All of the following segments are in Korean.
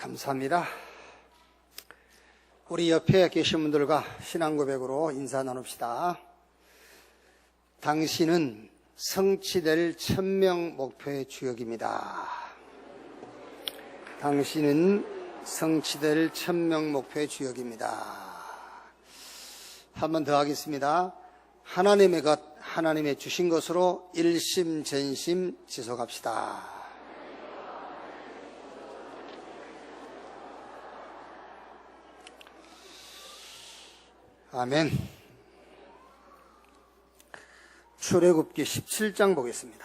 감사합니다. 우리 옆에 계신 분들과 신앙 고백으로 인사 나눕시다. 당신은 성취될 1000명 목표의 주역입니다. 당신은 성취될 1000명 목표의 주역입니다. 한 번 더 하겠습니다. 하나님의 것, 하나님의 주신 것으로 일심전심 지속합시다. 아멘. 출애굽기 17장 보겠습니다.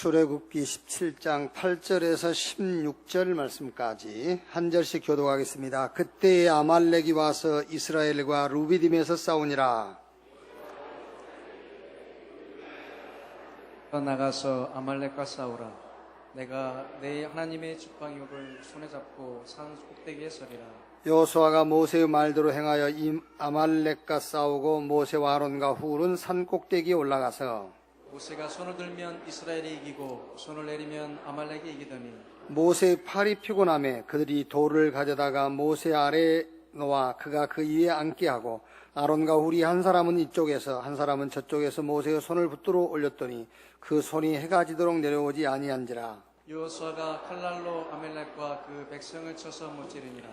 출애굽기 17장 8절에서 16절 말씀까지 한 절씩 교독하겠습니다. 그때에 아말렉이 와서 이스라엘과 루비딤에서 싸우니라. 나가서 아말렉과 싸우라. 내가 내 하나님의 지팡이를 손에 잡고 산 꼭대기에 서리라. 여호수아가 모세의 말대로 행하여 이 아말렉과 싸우고 모세와 아론과 훌은 산 꼭대기에 올라가서 모세가 손을 들면 이스라엘이 이기고 손을 내리면 아말렉이 이기더니 모세의 팔이 피곤하매 그들이 돌을 가져다가 모세 아래에 놓아 그가 그 위에 앉게 하고 아론과 훌이 한 사람은 이쪽에서 한 사람은 저쪽에서 모세의 손을 붙들어 올렸더니 그 손이 해가 지도록 내려오지 아니한지라. 여호수아가 칼날로 아말렉과 그 백성을 쳐서 무찌르니라.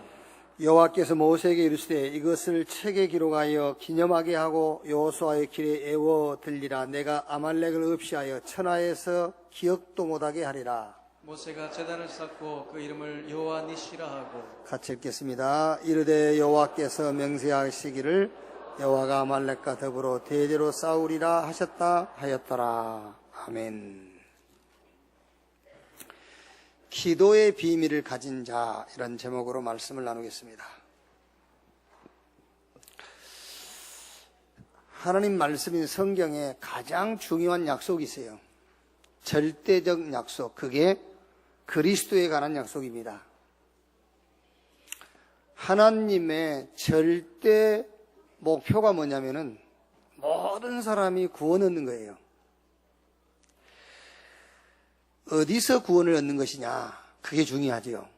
여호와께서 모세에게 이르시되 이것을 책에 기록하여 기념하게 하고 여호수아의 길에 애워 들리라. 내가 아말렉을 없이하여 천하에서 기억도 못하게 하리라. 모세가 제단을 쌓고 그 이름을 여호와 니시라 하고 같이 읽겠습니다. 이르되 여호와께서 맹세하시기를 여호와가 아말렉과 더불어 대대로 싸우리라 하셨다 하였더라. 아멘. 기도의 비밀을 가진 자, 이런 제목으로 말씀을 나누겠습니다. 하나님 말씀인 성경에 가장 중요한 약속이 있어요. 절대적 약속, 그게 그리스도에 관한 약속입니다. 하나님의 절대 목표가 뭐냐면은 모든 사람이 구원 얻는 거예요. 어디서 구원을 얻는 것이냐, 그게 중요하지요.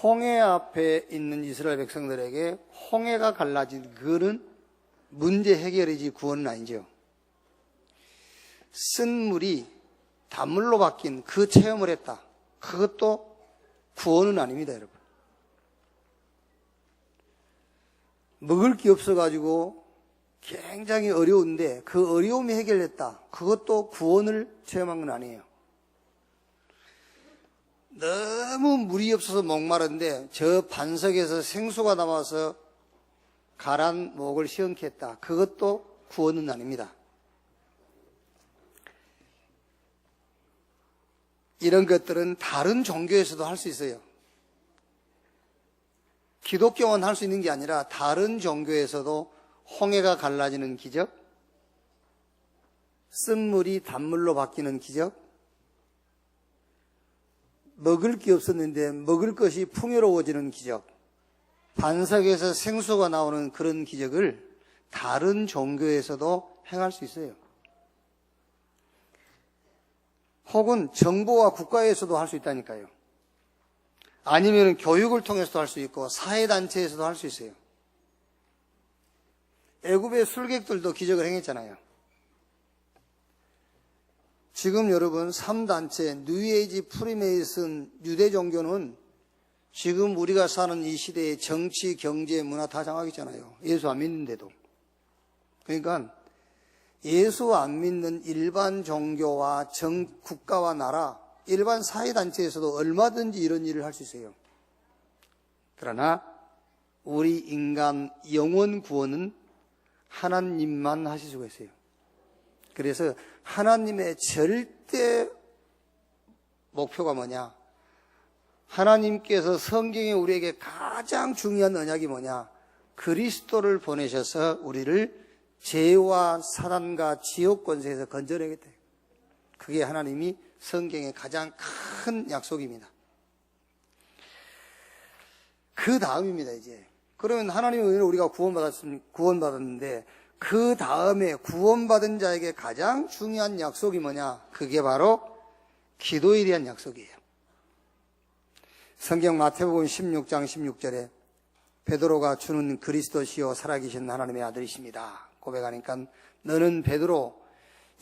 홍해 앞에 있는 이스라엘 백성들에게 홍해가 갈라진 그거는 문제 해결이지 구원은 아니죠. 쓴 물이 단물로 바뀐 그 체험을 했다, 그것도 구원은 아닙니다, 여러분. 먹을 게 없어가지고 굉장히 어려운데 그 어려움이 해결됐다, 그것도 구원을 체험한 건 아니에요. 너무 물이 없어서 목마른데 저 반석에서 생수가 나와서 가란 목을 시원케 했다, 그것도 구원은 아닙니다. 이런 것들은 다른 종교에서도 할 수 있어요. 기독교만 할 수 있는 게 아니라 다른 종교에서도 홍해가 갈라지는 기적, 쓴물이 단물로 바뀌는 기적, 먹을 게 없었는데 먹을 것이 풍요로워지는 기적, 반석에서 생수가 나오는 그런 기적을 다른 종교에서도 행할 수 있어요. 혹은 정부와 국가에서도 할 수 있다니까요. 아니면 교육을 통해서도 할 수 있고 사회단체에서도 할 수 있어요. 애굽의 술객들도 기적을 행했잖아요. 지금 여러분 3단체 뉴에이지 프리메이슨 유대 종교는 지금 우리가 사는 이 시대의 정치, 경제, 문화 다 장악했잖아요. 예수 안 믿는데도. 그러니까 예수 안 믿는 일반 종교와 국가와 나라, 일반 사회단체에서도 얼마든지 이런 일을 할 수 있어요. 그러나 우리 인간 영혼 구원은 하나님만 하실 수가 있어요. 그래서 하나님의 절대 목표가 뭐냐? 하나님께서 성경에 우리에게 가장 중요한 언약이 뭐냐? 그리스도를 보내셔서 우리를 죄와 사단과 지옥 권세에서 건져내겠다. 그게 하나님이 성경의 가장 큰 약속입니다. 그 다음입니다, 이제. 그러면 하나님의 은혜로 우리가 구원받았는데, 그 다음에 구원받은 자에게 가장 중요한 약속이 뭐냐? 그게 바로 기도에 대한 약속이에요. 성경 마태복음 16장 16절에 베드로가 주는 그리스도시요 살아계신 하나님의 아들이십니다 고백하니까, 너는 베드로,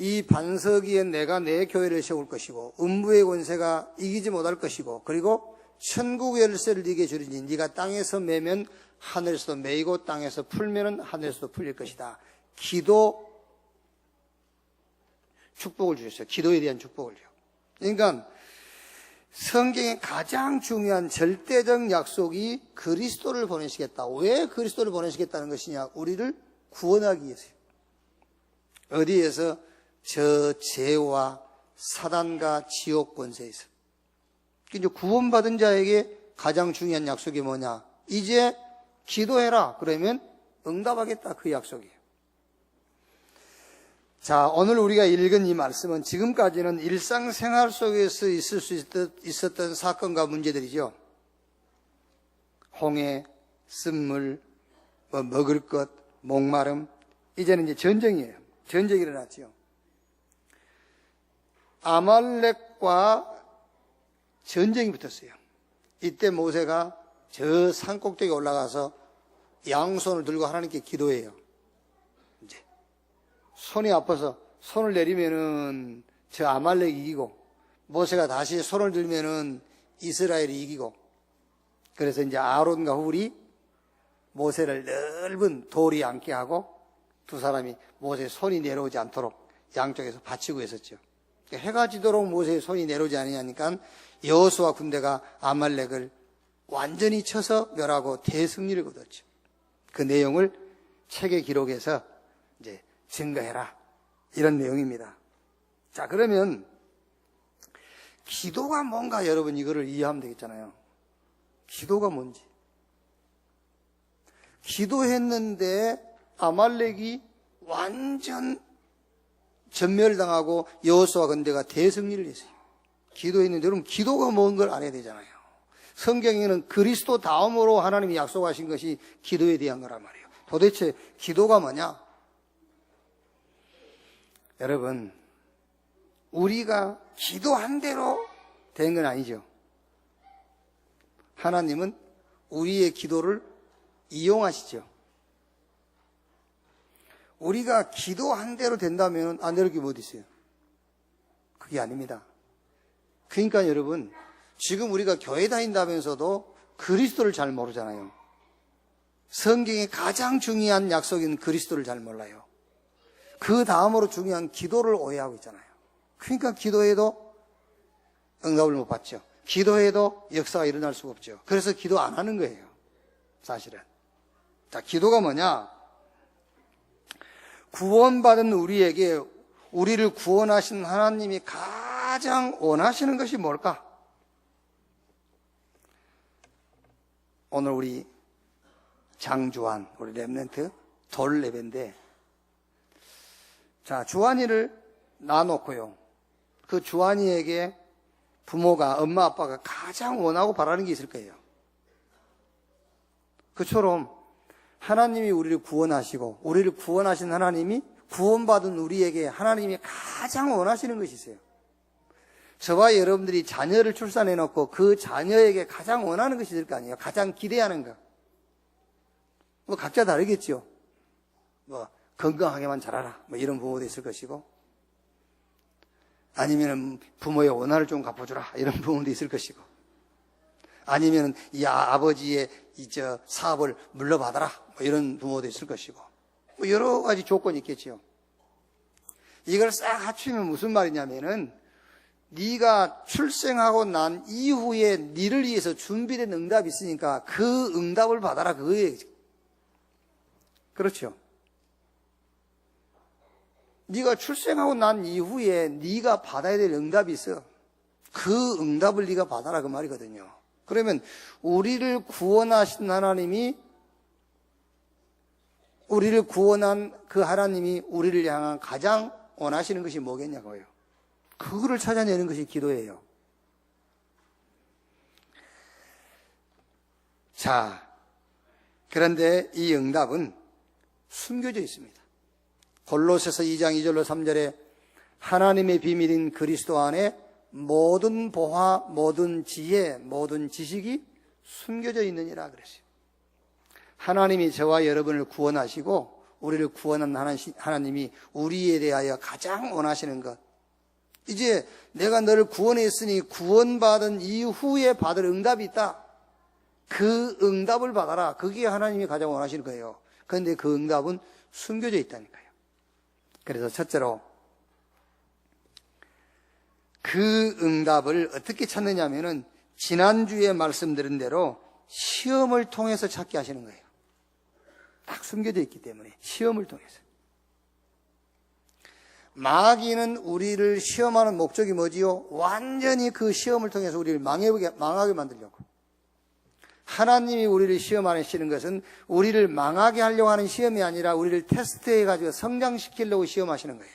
이 반석 위에 내가 내 교회를 세울 것이고 음부의 권세가 이기지 못할 것이고, 그리고 천국 열쇠를 네게 주리니 네가 땅에서 매면 하늘에서도 매이고 땅에서 풀면은 하늘에서도 풀릴 것이다. 기도 축복을 주셨어요. 기도에 대한 축복을요. 그러니까 성경의 가장 중요한 절대적 약속이 그리스도를 보내시겠다. 왜 그리스도를 보내시겠다는 것이냐? 우리를 구원하기 위해서요. 어디에서? 저 죄와 사단과 지옥 권세에서. 이제 구원받은 자에게 가장 중요한 약속이 뭐냐? 이제 기도해라. 그러면 응답하겠다. 그 약속이에요. 자, 오늘 우리가 읽은 이 말씀은 지금까지는 일상생활 속에서 있을 수 있었던 사건과 문제들이죠. 홍해, 쓴물, 먹을 것, 목마름. 이제는 이제 전쟁이에요. 전쟁이 일어났죠. 아말렉과 전쟁이 붙었어요. 이때 모세가 저 산 꼭대기에 올라가서 양손을 들고 하나님께 기도해요. 이제 손이 아파서 손을 내리면은 저 아말렉이 이기고, 모세가 다시 손을 들면은 이스라엘이 이기고, 그래서 이제 아론과 훌이 모세를 넓은 돌이 앉게 하고 두 사람이 모세의 손이 내려오지 않도록 양쪽에서 받치고 있었죠. 해가 지도록 모세의 손이 내려오지 않으니까 여호수아 군대가 아말렉을 완전히 쳐서 멸하고 대승리를 거뒀죠. 그 내용을 책에 기록해서 이제 증거해라, 이런 내용입니다. 자, 그러면 기도가 뭔가 여러분 이거를 이해하면 되겠잖아요. 기도가 뭔지. 기도했는데 아말렉이 완전 전멸당하고 여호수아 군대가 대승리를 했어요. 기도했는데, 여러분 기도가 뭔 걸 알아야 되잖아요. 성경에는 그리스도 다음으로 하나님이 약속하신 것이 기도에 대한 거란 말이에요. 도대체 기도가 뭐냐? 여러분, 우리가 기도한 대로 된 건 아니죠. 하나님은 우리의 기도를 이용하시죠. 우리가 기도한 대로 된다면 안 되는 게 뭐 있어요? 그게 아닙니다. 그러니까 여러분, 지금 우리가 교회 다닌다면서도 그리스도를 잘 모르잖아요. 성경의 가장 중요한 약속인 그리스도를 잘 몰라요. 그 다음으로 중요한 기도를 오해하고 있잖아요. 그러니까 기도해도 응답을 못 받죠. 기도해도 역사가 일어날 수가 없죠. 그래서 기도 안 하는 거예요, 사실은. 자, 기도가 뭐냐? 구원받은 우리에게 우리를 구원하신 하나님이 가장 원하시는 것이 뭘까? 오늘 우리 장주환, 우리 렘넌트 돌 예배인데, 자, 주환이를 놔놓고요, 그 주환이에게 부모가, 엄마 아빠가 가장 원하고 바라는 게 있을 거예요. 그처럼 하나님이 우리를 구원하시고 우리를 구원하신 하나님이 구원받은 우리에게 하나님이 가장 원하시는 것이 있어요. 저와 여러분들이 자녀를 출산해놓고 그 자녀에게 가장 원하는 것이 있을 거 아니에요. 가장 기대하는 거. 뭐 각자 다르겠죠. 뭐 건강하게만 자라라, 뭐 이런 부모도 있을 것이고, 아니면 부모의 원한을 좀 갚아주라, 이런 부모도 있을 것이고, 아니면 이 아버지의 사업을 물러받아라, 뭐 이런 부모도 있을 것이고, 뭐 여러 가지 조건이 있겠죠. 이걸 싹 합치면 무슨 말이냐면은, 네가 출생하고 난 이후에 네를 위해서 준비된 응답이 있으니까 그 응답을 받아라, 그거예요. 그렇죠. 네가 출생하고 난 이후에 네가 받아야 될 응답이 있어. 그 응답을 네가 받아라, 그 말이거든요. 그러면 우리를 구원하신 하나님이, 우리를 구원한 그 하나님이 우리를 향한 가장 원하시는 것이 뭐겠냐고요. 그거를 찾아내는 것이 기도예요. 자, 그런데 이 응답은 숨겨져 있습니다. 골로새서 2장 2절로 3절에 하나님의 비밀인 그리스도 안에 모든 보화, 모든 지혜, 모든 지식이 숨겨져 있느니라 그랬어요. 하나님이 저와 여러분을 구원하시고 우리를 구원한 하나님이 우리에 대하여 가장 원하시는 것, 이제 내가 너를 구원했으니 구원받은 이후에 받을 응답이 있다. 그 응답을 받아라. 그게 하나님이 가장 원하시는 거예요. 그런데 그 응답은 숨겨져 있다니까요. 그래서 첫째로 그 응답을 어떻게 찾느냐 하면은 지난주에 말씀드린 대로 시험을 통해서 찾게 하시는 거예요. 딱 숨겨져 있기 때문에 시험을 통해서. 마귀는 우리를 시험하는 목적이 뭐지요? 완전히 그 시험을 통해서 우리를 망하게 만들려고. 하나님이 우리를 시험하시는 것은 우리를 망하게 하려고 하는 시험이 아니라 우리를 테스트해가지고 성장시키려고 시험하시는 거예요.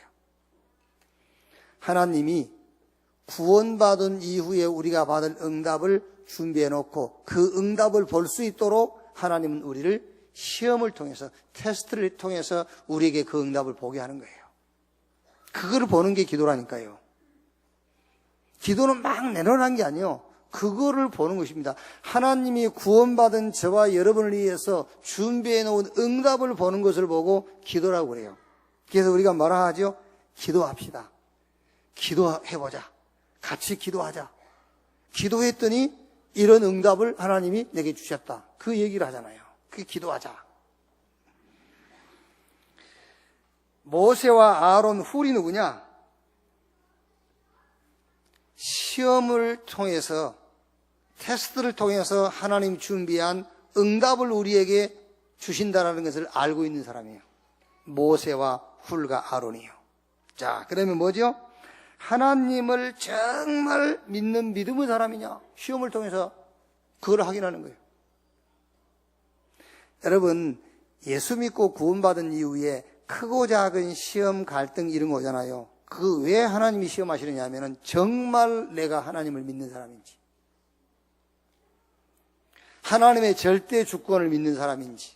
하나님이 구원받은 이후에 우리가 받을 응답을 준비해놓고 그 응답을 볼 수 있도록 하나님은 우리를 시험을 통해서, 테스트를 통해서 우리에게 그 응답을 보게 하는 거예요. 그거를 보는 게 기도라니까요. 기도는 막 내놓으라는 게 아니에요. 그거를 보는 것입니다. 하나님이 구원받은 저와 여러분을 위해서 준비해 놓은 응답을 보는 것을 보고 기도라고 그래요. 그래서 우리가 뭐라 하죠? 기도합시다. 기도해보자. 같이 기도하자. 기도했더니 이런 응답을 하나님이 내게 주셨다. 그 얘기를 하잖아요. 그게 기도하자. 모세와 아론, 훌이 누구냐? 시험을 통해서, 테스트를 통해서 하나님 준비한 응답을 우리에게 주신다는 것을 알고 있는 사람이에요. 모세와 훌과 아론이요. 자, 그러면 뭐죠? 하나님을 정말 믿는 믿음의 사람이냐? 시험을 통해서 그걸 확인하는 거예요. 여러분, 예수 믿고 구원받은 이후에 크고 작은 시험, 갈등 이런 거 오잖아요. 그 왜 하나님이 시험하시느냐 하면은 정말 내가 하나님을 믿는 사람인지, 하나님의 절대 주권을 믿는 사람인지,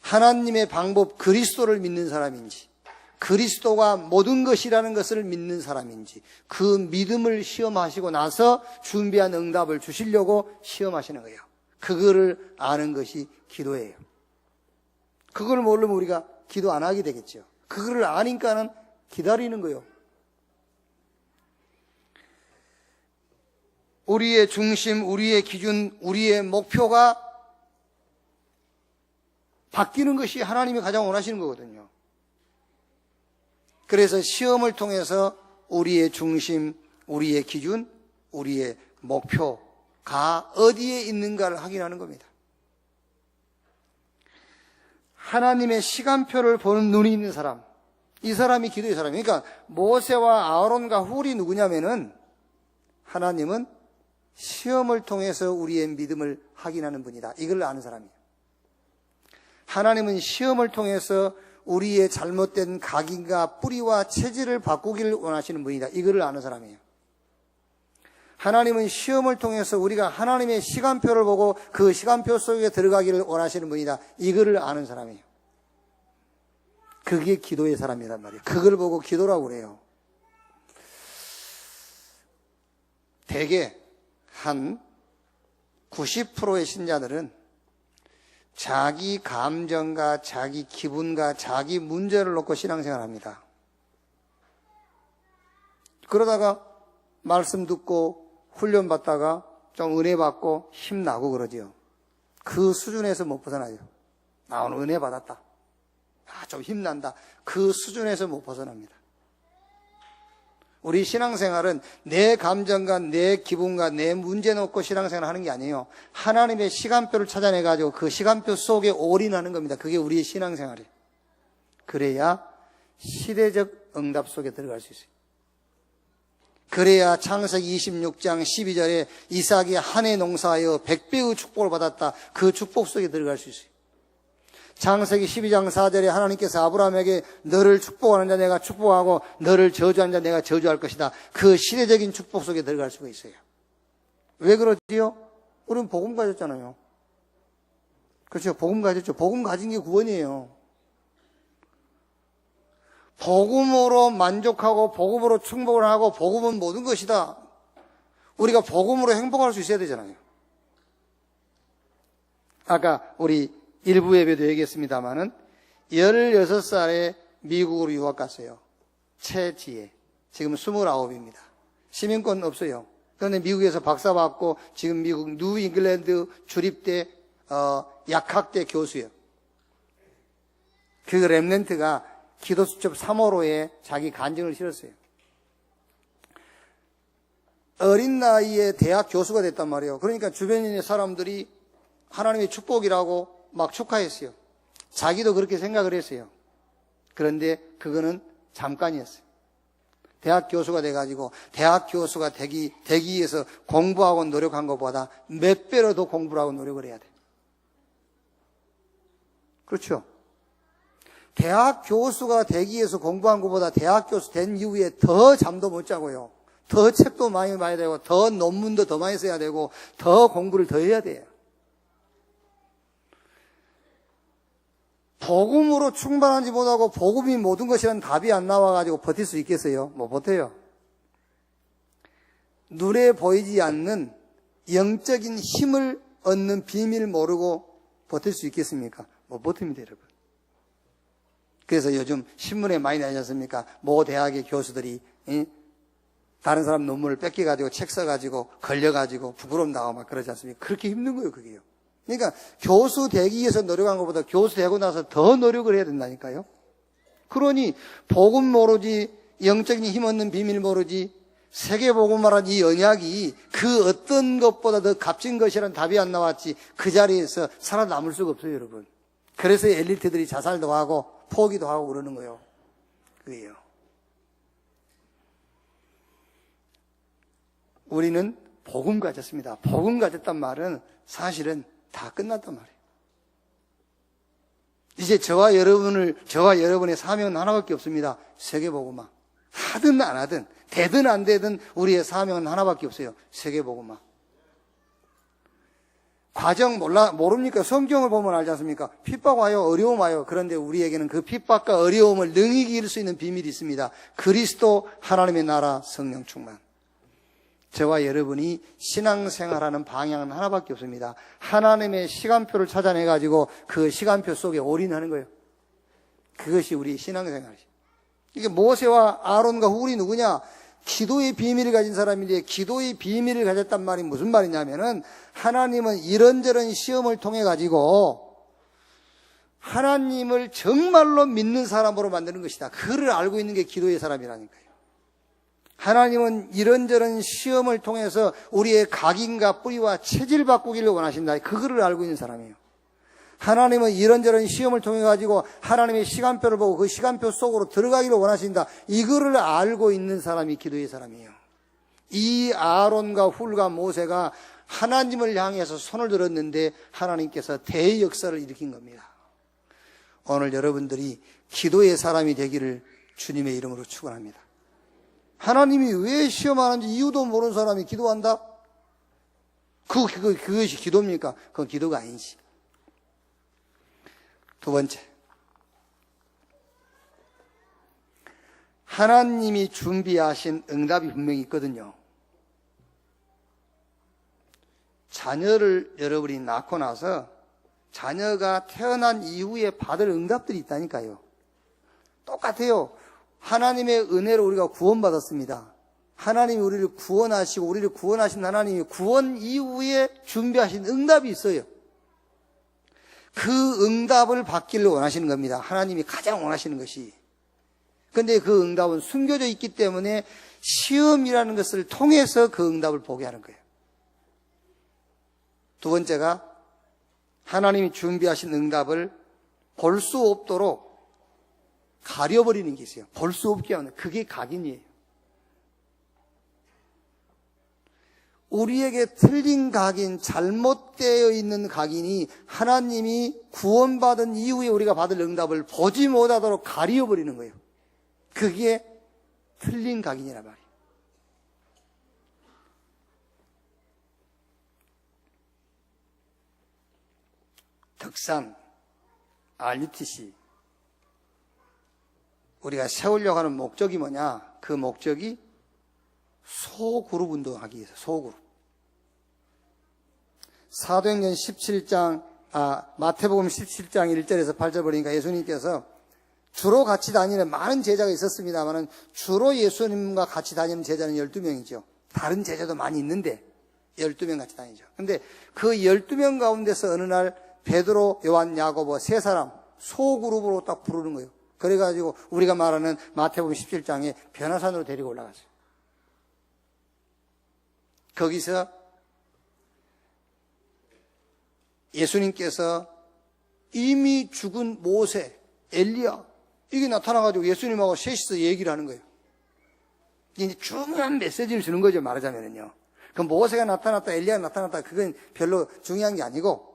하나님의 방법 그리스도를 믿는 사람인지, 그리스도가 모든 것이라는 것을 믿는 사람인지, 그 믿음을 시험하시고 나서 준비한 응답을 주시려고 시험하시는 거예요. 그거를 아는 것이 기도예요. 그걸 모르면 우리가 기도 안 하게 되겠죠. 그거를 아니까는 기다리는 거예요. 우리의 중심, 우리의 기준, 우리의 목표가 바뀌는 것이 하나님이 가장 원하시는 거거든요. 그래서 시험을 통해서 우리의 중심, 우리의 기준, 우리의 목표가 어디에 있는가를 확인하는 겁니다. 하나님의 시간표를 보는 눈이 있는 사람, 이 사람이 기도의 사람이에요. 그러니까 모세와 아론과 훌이 누구냐면은 하나님은 시험을 통해서 우리의 믿음을 확인하는 분이다. 이걸 아는 사람이에요. 하나님은 시험을 통해서 우리의 잘못된 각인과 뿌리와 체질을 바꾸기를 원하시는 분이다. 이거를 아는 사람이에요. 하나님은 시험을 통해서 우리가 하나님의 시간표를 보고 그 시간표 속에 들어가기를 원하시는 분이다. 이거를 아는 사람이에요. 그게 기도의 사람이란 말이에요. 그걸 보고 기도라고 그래요. 대개 한 90%의 신자들은 자기 감정과 자기 기분과 자기 문제를 놓고 신앙생활합니다. 그러다가 말씀 듣고 훈련 받다가 좀 은혜 받고 힘나고 그러죠. 그 수준에서 못 벗어나요. 나 오늘 은혜 받았다. 좀 힘난다. 그 수준에서 못 벗어납니다. 우리 신앙생활은 내 감정과 내 기분과 내 문제 놓고 신앙생활 하는 게 아니에요. 하나님의 시간표를 찾아내가지고 그 시간표 속에 올인하는 겁니다. 그게 우리의 신앙생활이에요. 그래야 시대적 응답 속에 들어갈 수 있어요. 그래야 창세기 26장 12절에 이삭이 한 해 농사하여 100배의 축복을 받았다. 그 축복 속에 들어갈 수 있어요. 창세기 12장 4절에 하나님께서 아브라함에게 너를 축복하는 자 내가 축복하고 너를 저주하는 자 내가 저주할 것이다. 그 시대적인 축복 속에 들어갈 수가 있어요. 왜 그러지요? 우리는 복음 가졌잖아요. 그렇죠? 복음 가졌죠. 복음 가진 게 구원이에요. 복음으로 만족하고 복음으로 충복을 하고 복음은 모든 것이다. 우리가 복음으로 행복할 수 있어야 되잖아요. 아까 우리 일부 예배도 얘기했습니다마는 16살에 미국으로 유학 갔어요. 최지혜. 지금 29입니다. 시민권 없어요. 그런데 미국에서 박사 받고 지금 미국 뉴 잉글랜드 주립대 약학대 교수예요. 그 렘넌트가 기도수첩 3호로에 자기 간증을 실었어요. 어린 나이에 대학 교수가 됐단 말이에요. 그러니까 주변에 있는 사람들이 하나님의 축복이라고 막 축하했어요. 자기도 그렇게 생각을 했어요. 그런데 그거는 잠깐이었어요. 대학 교수가 돼가지고 대학 교수가 되기 위해서 공부하고 노력한 것보다 몇 배로 더 공부를 하고 노력을 해야 돼요. 그렇죠? 대학 교수가 되기 위해서 공부한 것보다 대학 교수 된 이후에 더 잠도 못 자고요. 더 책도 많이 봐야 되고 더 논문도 더 많이 써야 되고 더 공부를 더 해야 돼요. 복음으로 충만하지 못하고 복음이 모든 것이라는 답이 안 나와가지고 버틸 수 있겠어요? 못 버텨요. 눈에 보이지 않는 영적인 힘을 얻는 비밀을 모르고 버틸 수 있겠습니까? 못 버팁니다, 여러분. 그래서 요즘 신문에 많이 나지 않습니까? 모 대학의 교수들이 다른 사람 논문을 뺏겨가지고 책 써가지고 걸려가지고 부끄러움 나오고 막 그러지 않습니까? 그렇게 힘든 거예요, 그게요. 그러니까 교수 되기 위해서 노력한 것보다 교수 되고 나서 더 노력을 해야 된다니까요. 그러니 복음 모르지, 영적인 힘 얻는 비밀 모르지, 세계복음화란 이 언약이 그 어떤 것보다 더 값진 것이라는 답이 안 나왔지 그 자리에서 살아남을 수가 없어요, 여러분. 그래서 엘리트들이 자살도 하고 포기도 하고 그러는 거예요. 그게요. 우리는 복음 가졌습니다. 복음 가졌단 말은 사실은 다 끝났단 말이에요. 이제 저와 여러분의 사명은 하나밖에 없습니다. 세계복음화. 하든 안 하든, 되든 안 되든 우리의 사명은 하나밖에 없어요. 세계복음화. 과정 모릅니까? 성경을 보면 알지 않습니까? 핍박 와요, 어려움 와요. 그런데 우리에게는 그 핍박과 어려움을 능히 이길 수 있는 비밀이 있습니다. 그리스도, 하나님의 나라, 성령 충만. 저와 여러분이 신앙생활하는 방향은 하나밖에 없습니다. 하나님의 시간표를 찾아내가지고 그 시간표 속에 올인하는 거예요. 그것이 우리 신앙생활이죠. 이게 모세와 아론과 훌이 누구냐? 기도의 비밀을 가진 사람인데 기도의 비밀을 가졌단 말이 무슨 말이냐면은 하나님은 이런저런 시험을 통해 가지고 하나님을 정말로 믿는 사람으로 만드는 것이다. 그를 알고 있는 게 기도의 사람이라니까요. 하나님은 이런저런 시험을 통해서 우리의 각인과 뿌리와 체질 바꾸기를 원하신다. 그거를 알고 있는 사람이에요. 하나님은 이런저런 시험을 통해 가지고 하나님의 시간표를 보고 그 시간표 속으로 들어가기를 원하신다. 이거를 알고 있는 사람이 기도의 사람이에요. 이 아론과 훌과 모세가 하나님을 향해서 손을 들었는데 하나님께서 대역사를 일으킨 겁니다. 오늘 여러분들이 기도의 사람이 되기를 주님의 이름으로 축원합니다. 하나님이 왜 시험하는지 이유도 모르는 사람이 기도한다? 그것이 기도입니까? 그건 기도가 아니지. 두 번째, 하나님이 준비하신 응답이 분명히 있거든요. 자녀를 여러분이 낳고 나서 자녀가 태어난 이후에 받을 응답들이 있다니까요. 똑같아요. 하나님의 은혜로 우리가 구원받았습니다. 하나님이 우리를 구원하시고 우리를 구원하신 하나님이 구원 이후에 준비하신 응답이 있어요. 그 응답을 받기를 원하시는 겁니다. 하나님이 가장 원하시는 것이. 그런데 그 응답은 숨겨져 있기 때문에 시험이라는 것을 통해서 그 응답을 보게 하는 거예요. 두 번째가 하나님이 준비하신 응답을 볼 수 없도록 가려버리는 게 있어요. 볼 수 없게 하는, 그게 각인이에요. 우리에게 틀린 각인, 잘못되어 있는 각인이 하나님이 구원받은 이후에 우리가 받을 응답을 보지 못하도록 가리워버리는 거예요. 그게 틀린 각인이란 말이에요. 덕산, RUTC 우리가 세우려고 하는 목적이 뭐냐? 그 목적이 소그룹 운동하기 위해서 소그룹. 사도행전 17장, 마태복음 17장 1절에서 8절 보니까 예수님께서 주로 같이 다니는 많은 제자가 있었습니다만 주로 예수님과 같이 다니는 제자는 12명이죠. 다른 제자도 많이 있는데 12명 같이 다니죠. 근데 그 12명 가운데서 어느 날 베드로, 요한, 야고보 세 사람 소그룹으로 딱 부르는 거예요. 그래가지고 우리가 말하는 마태복음 17장에 변화산으로 데리고 올라갔어요. 거기서 예수님께서 이미 죽은 모세, 엘리야 이게 나타나가지고 예수님하고 셋이서 얘기를 하는 거예요. 이제 중요한 메시지를 주는 거죠, 말하자면요. 그 모세가 나타났다, 엘리야가 나타났다, 그건 별로 중요한 게 아니고,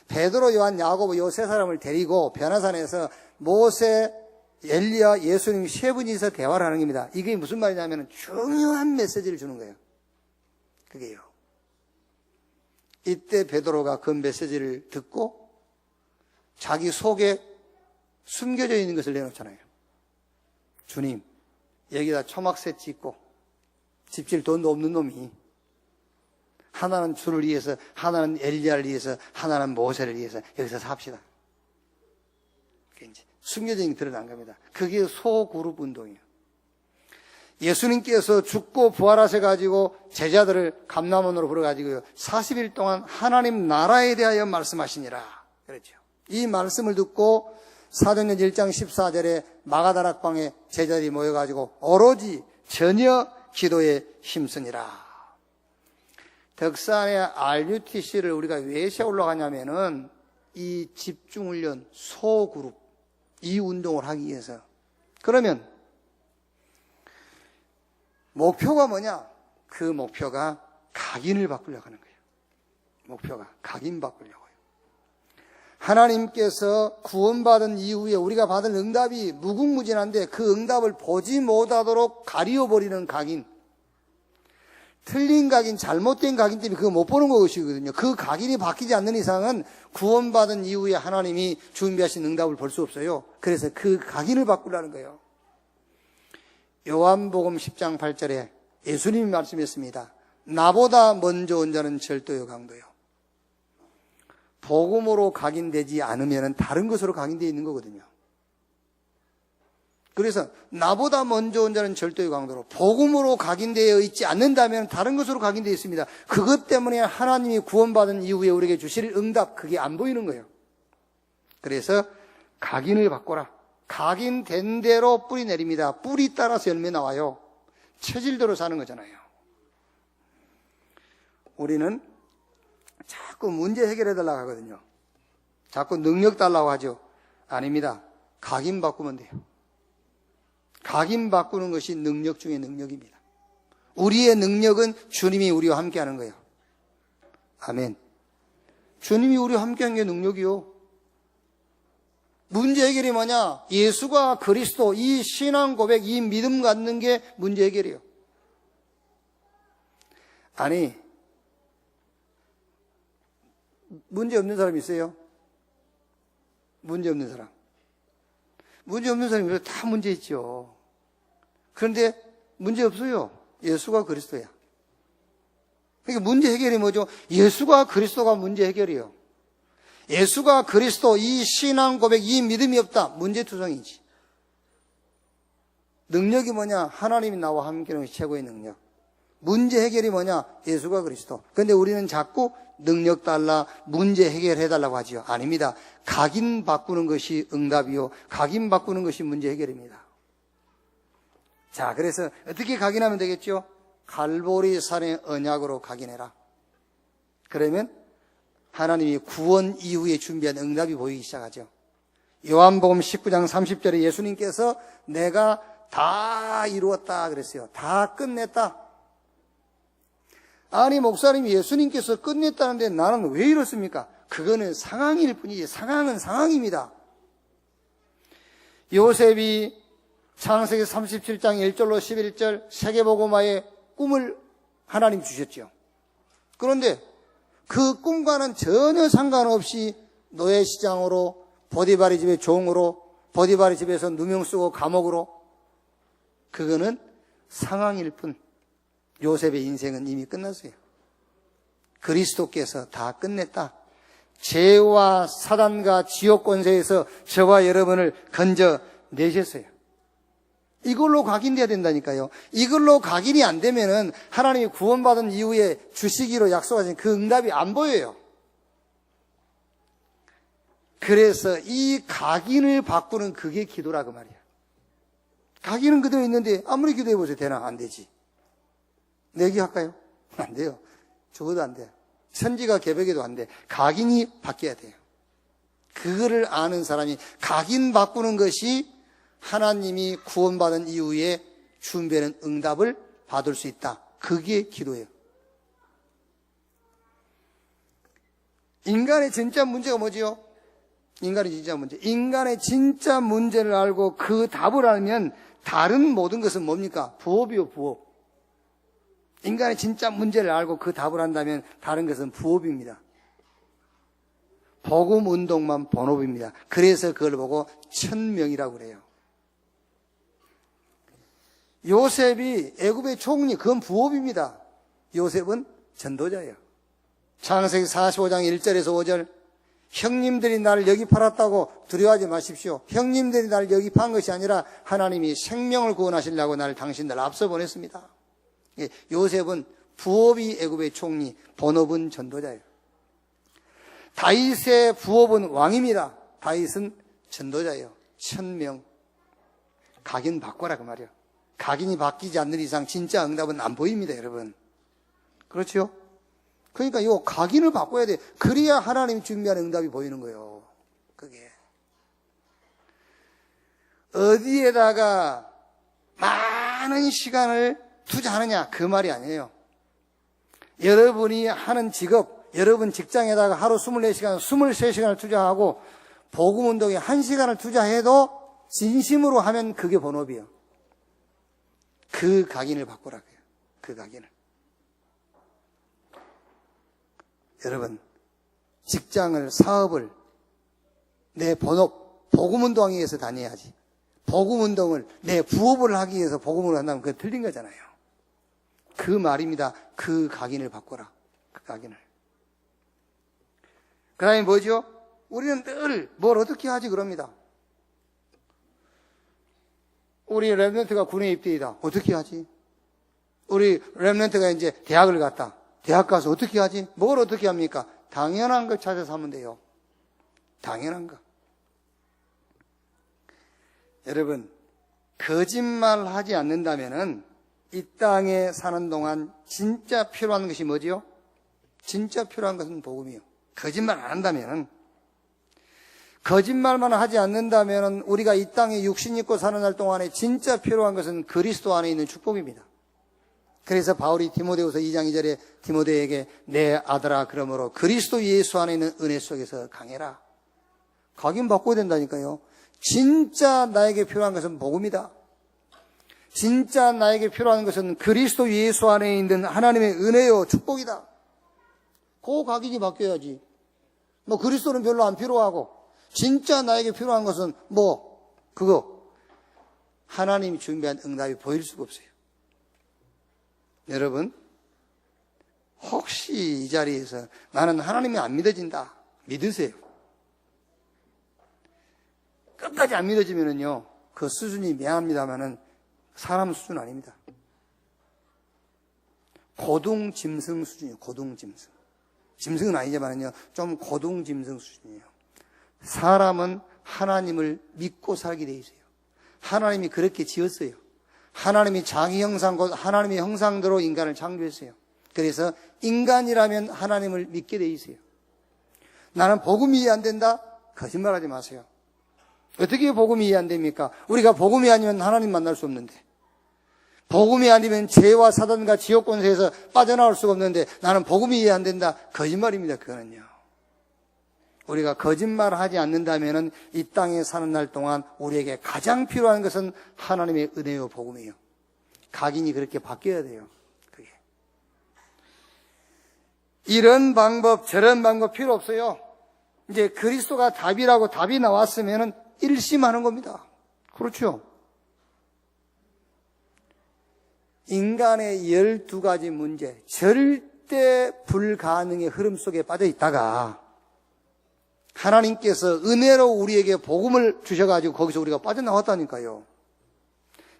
베드로, 요한, 야고보 요 세 사람을 데리고 변화산에서 모세, 엘리야, 예수님 세 분이서 대화를 하는 겁니다. 이게 무슨 말이냐면 중요한 메시지를 주는 거예요. 그게요. 이때 베드로가 그 메시지를 듣고 자기 속에 숨겨져 있는 것을 내놓잖아요. 주님, 여기다 초막새 짓고 집질 돈도 없는 놈이 하나는 주를 위해서, 하나는 엘리야를 위해서, 하나는 모세를 위해서 여기서 삽시다. 이제 숨겨져 있는 게 드러난 겁니다. 그게 소그룹 운동이에요. 예수님께서 죽고 부활하셔가지고 제자들을 감람원으로 불어가지고요 40일 동안 하나님 나라에 대하여 말씀하시니라 그랬죠. 이 말씀을 듣고 사도행전 1장 14절에 마가다락방에 제자들이 모여가지고 오로지 전혀 기도에 힘쓰니라. 덕산의 RUTC를 우리가 왜 세우려고 하냐면은 이 집중훈련 소그룹 이 운동을 하기 위해서. 그러면 목표가 뭐냐? 그 목표가 각인을 바꾸려고 하는 거예요. 목표가 각인 바꾸려고요. 하나님께서 구원받은 이후에 우리가 받은 응답이 무궁무진한데 그 응답을 보지 못하도록 가리워버리는 각인. 틀린 각인, 잘못된 각인 때문에 그거 못 보는 것이거든요. 그 각인이 바뀌지 않는 이상은 구원받은 이후에 하나님이 준비하신 응답을 볼 수 없어요. 그래서 그 각인을 바꾸려는 거예요. 요한복음 10장 8절에 예수님이 말씀했습니다. 나보다 먼저 온 자는 절도요 강도요. 복음으로 각인되지 않으면 다른 것으로 각인되어 있는 거거든요. 그래서 나보다 먼저 온 자는 절도요 강도로 복음으로 각인되어 있지 않는다면 다른 것으로 각인되어 있습니다. 그것 때문에 하나님이 구원받은 이후에 우리에게 주실 응답 그게 안 보이는 거예요. 그래서 각인을 바꿔라. 각인된 대로 뿌리 내립니다. 뿌리 따라서 열매 나와요. 체질대로 사는 거잖아요. 우리는 자꾸 문제 해결해 달라고 하거든요. 자꾸 능력 달라고 하죠. 아닙니다. 각인 바꾸면 돼요. 각인 바꾸는 것이 능력 중의 능력입니다. 우리의 능력은 주님이 우리와 함께 하는 거예요. 아멘. 주님이 우리와 함께 하는 게 능력이요. 문제 해결이 뭐냐? 예수가 그리스도, 이 신앙 고백, 이 믿음 갖는 게 문제 해결이에요. 아니, 문제 없는 사람 있어요? 문제 없는 사람. 문제 없는 사람이 다 문제 있죠. 그런데 문제 없어요. 예수가 그리스도야. 그러니까 문제 해결이 뭐죠? 예수가 그리스도가 문제 해결이에요. 예수가 그리스도, 이 신앙 고백, 이 믿음이 없다. 문제투성이지. 능력이 뭐냐? 하나님이 나와 함께하는 것이 최고의 능력. 문제 해결이 뭐냐? 예수가 그리스도. 그런데 우리는 자꾸 능력 달라, 문제 해결해 달라고 하지요. 아닙니다. 각인 바꾸는 것이 응답이요. 각인 바꾸는 것이 문제 해결입니다. 자, 그래서 어떻게 각인하면 되겠죠? 갈보리 산의 언약으로 각인해라. 그러면 하나님이 구원 이후에 준비한 응답이 보이기 시작하죠. 요한복음 19장 30절에 예수님께서 내가 다 이루었다 그랬어요. 다 끝냈다. 아니 목사님이 예수님께서 끝냈다는데 나는 왜 이렇습니까? 그거는 상황일 뿐이지 상황은 상황입니다. 요셉이 창세기 37장 1절로 11절 세계복음화의 꿈을 하나님 주셨죠. 그런데 그 꿈과는 전혀 상관없이 노예시장으로 보디발의 집의 종으로 보디발의 집에서 누명 쓰고 감옥으로 그거는 상황일 뿐 요셉의 인생은 이미 끝났어요. 그리스도께서 다 끝냈다. 죄와 사단과 지옥 권세에서 저와 여러분을 건져내셨어요. 이걸로 각인돼야 된다니까요. 이걸로 각인이 안 되면은 하나님이 구원받은 이후에 주시기로 약속하신 그 응답이 안 보여요. 그래서 이 각인을 바꾸는 그게 기도라 그 말이야. 각인은 그대로 있는데 아무리 기도해 보세요. 되나? 안 되지. 내기 할까요? 안 돼요. 죽어도 안 돼. 천지가 개벽에도 안 돼. 각인이 바뀌어야 돼요. 그거를 아는 사람이 각인 바꾸는 것이 하나님이 구원받은 이후에 준비하는 응답을 받을 수 있다. 그게 기도예요. 인간의 진짜 문제가 뭐지요? 인간의 진짜 문제. 인간의 진짜 문제를 알고 그 답을 알면 다른 모든 것은 뭡니까? 부업이요, 부업. 인간의 진짜 문제를 알고 그 답을 한다면 다른 것은 부업입니다. 복음 운동만 본업입니다. 그래서 그걸 보고 천명이라고 그래요. 요셉이 애굽의 총리, 그건 부업입니다. 요셉은 전도자예요. 창세기 45장 1절에서 5절 형님들이 나를 여기 팔았다고 두려워하지 마십시오. 형님들이 나를 여기 판 것이 아니라 하나님이 생명을 구원하시려고 나를 당신들 앞서 보냈습니다. 요셉은 부업이 애굽의 총리, 본업은 전도자예요. 다윗의 부업은 왕입니다. 다윗은 전도자예요. 천명. 각인 바꿔라 그 말이에요. 각인이 바뀌지 않는 이상 진짜 응답은 안 보입니다, 여러분. 그렇죠? 그러니까 이 각인을 바꿔야 돼. 그래야 하나님이 준비하는 응답이 보이는 거예요. 그게. 어디에다가 많은 시간을 투자하느냐 그 말이 아니에요. 여러분이 하는 직업, 여러분 직장에다가 하루 24시간, 23시간을 투자하고 복음운동에 1시간을 투자해도 진심으로 하면 그게 본업이에요. 그 각인을 바꾸라고요. 그 각인을. 여러분, 직장을, 사업을 내 본업, 복음운동하기 위해서 다녀야지. 복음운동을 내 부업을 하기 위해서 복음을 한다면 그건 틀린 거잖아요. 그 말입니다. 그 각인을 바꿔라. 그 각인을. 그 다음에 뭐죠? 우리는 늘 뭘 어떻게 하지 그럽니다. 우리 렘넌트가 군에 입대이다. 어떻게 하지? 우리 렘넌트가 이제 대학을 갔다. 대학 가서 어떻게 하지? 뭘 어떻게 합니까? 당연한 걸 찾아서 하면 돼요. 당연한 거. 여러분, 거짓말 하지 않는다면은 이 땅에 사는 동안 진짜 필요한 것이 뭐지요? 진짜 필요한 것은 복음이요. 거짓말 안 한다면은, 거짓말만 하지 않는다면은 우리가 이 땅에 육신 입고 사는 날 동안에 진짜 필요한 것은 그리스도 안에 있는 축복입니다. 그래서 바울이 디모데후서 2장 2절에 디모데에게 내 아들아 그러므로 그리스도 예수 안에 있는 은혜 속에서 강해라. 각인 바꿔야 된다니까요. 진짜 나에게 필요한 것은 복음이다. 진짜 나에게 필요한 것은 그리스도 예수 안에 있는 하나님의 은혜요 축복이다. 그 각인이 바뀌어야지. 뭐 그리스도는 별로 안 필요하고 진짜 나에게 필요한 것은 그거 하나님이 준비한 응답이 보일 수가 없어요. 여러분, 혹시 이 자리에서 나는 하나님이 안 믿어진다. 믿으세요. 끝까지 안 믿어지면은요, 그 수준이 미안합니다만은 사람 수준 아닙니다. 고등짐승 수준이에요. 고등짐승. 짐승은 아니지만은요, 좀 고등짐승 수준이에요. 사람은 하나님을 믿고 살게 돼 있어요. 하나님이 그렇게 지었어요. 하나님이 자기 형상, 하나님의 형상대로 인간을 창조했어요. 그래서 인간이라면 하나님을 믿게 돼 있어요. 나는 복음이 이해 안 된다? 거짓말하지 마세요. 어떻게 복음이 이해 안 됩니까? 우리가 복음이 아니면 하나님 만날 수 없는데. 복음이 아니면 죄와 사단과 지옥 권세에서 빠져나올 수가 없는데 나는 복음이 이해 안 된다. 거짓말입니다. 그거는요. 우리가 거짓말을 하지 않는다면 이 땅에 사는 날 동안 우리에게 가장 필요한 것은 하나님의 은혜요 복음이에요. 각인이 그렇게 바뀌어야 돼요. 그게. 이런 방법 저런 방법 필요 없어요. 이제 그리스도가 답이라고 답이 나왔으면 일심하는 겁니다. 그렇죠? 인간의 12가지 문제, 절대 불가능의 흐름 속에 빠져 있다가 하나님께서 은혜로 우리에게 복음을 주셔가지고 거기서 우리가 빠져나왔다니까요.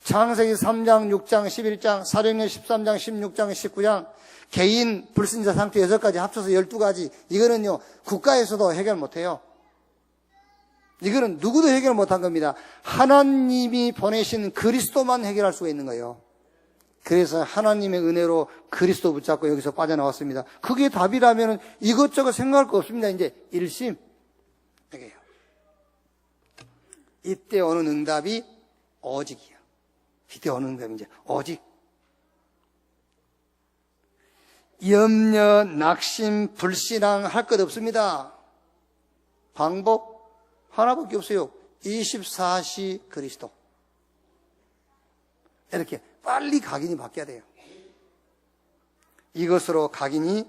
창세기 3장, 6장, 11장, 사도행전 13장, 16장, 19장, 개인 불신자 상태 6가지 합쳐서 12가지. 이거는요, 국가에서도 해결 못해요. 이거는 누구도 해결 못한 겁니다. 하나님이 보내신 그리스도만 해결할 수가 있는 거예요. 그래서 하나님의 은혜로 그리스도 붙잡고 여기서 빠져나왔습니다. 그게 답이라면 이것저것 생각할 거 없습니다. 이제 일심. 이게요. 이때 오는 응답이 오직이에요. 이때 오는 응답이 이제 오직. 염려, 낙심, 불신앙 할 것 없습니다. 방법 하나밖에 없어요. 24시 그리스도. 이렇게 빨리 각인이 바뀌어야 돼요. 이것으로 각인이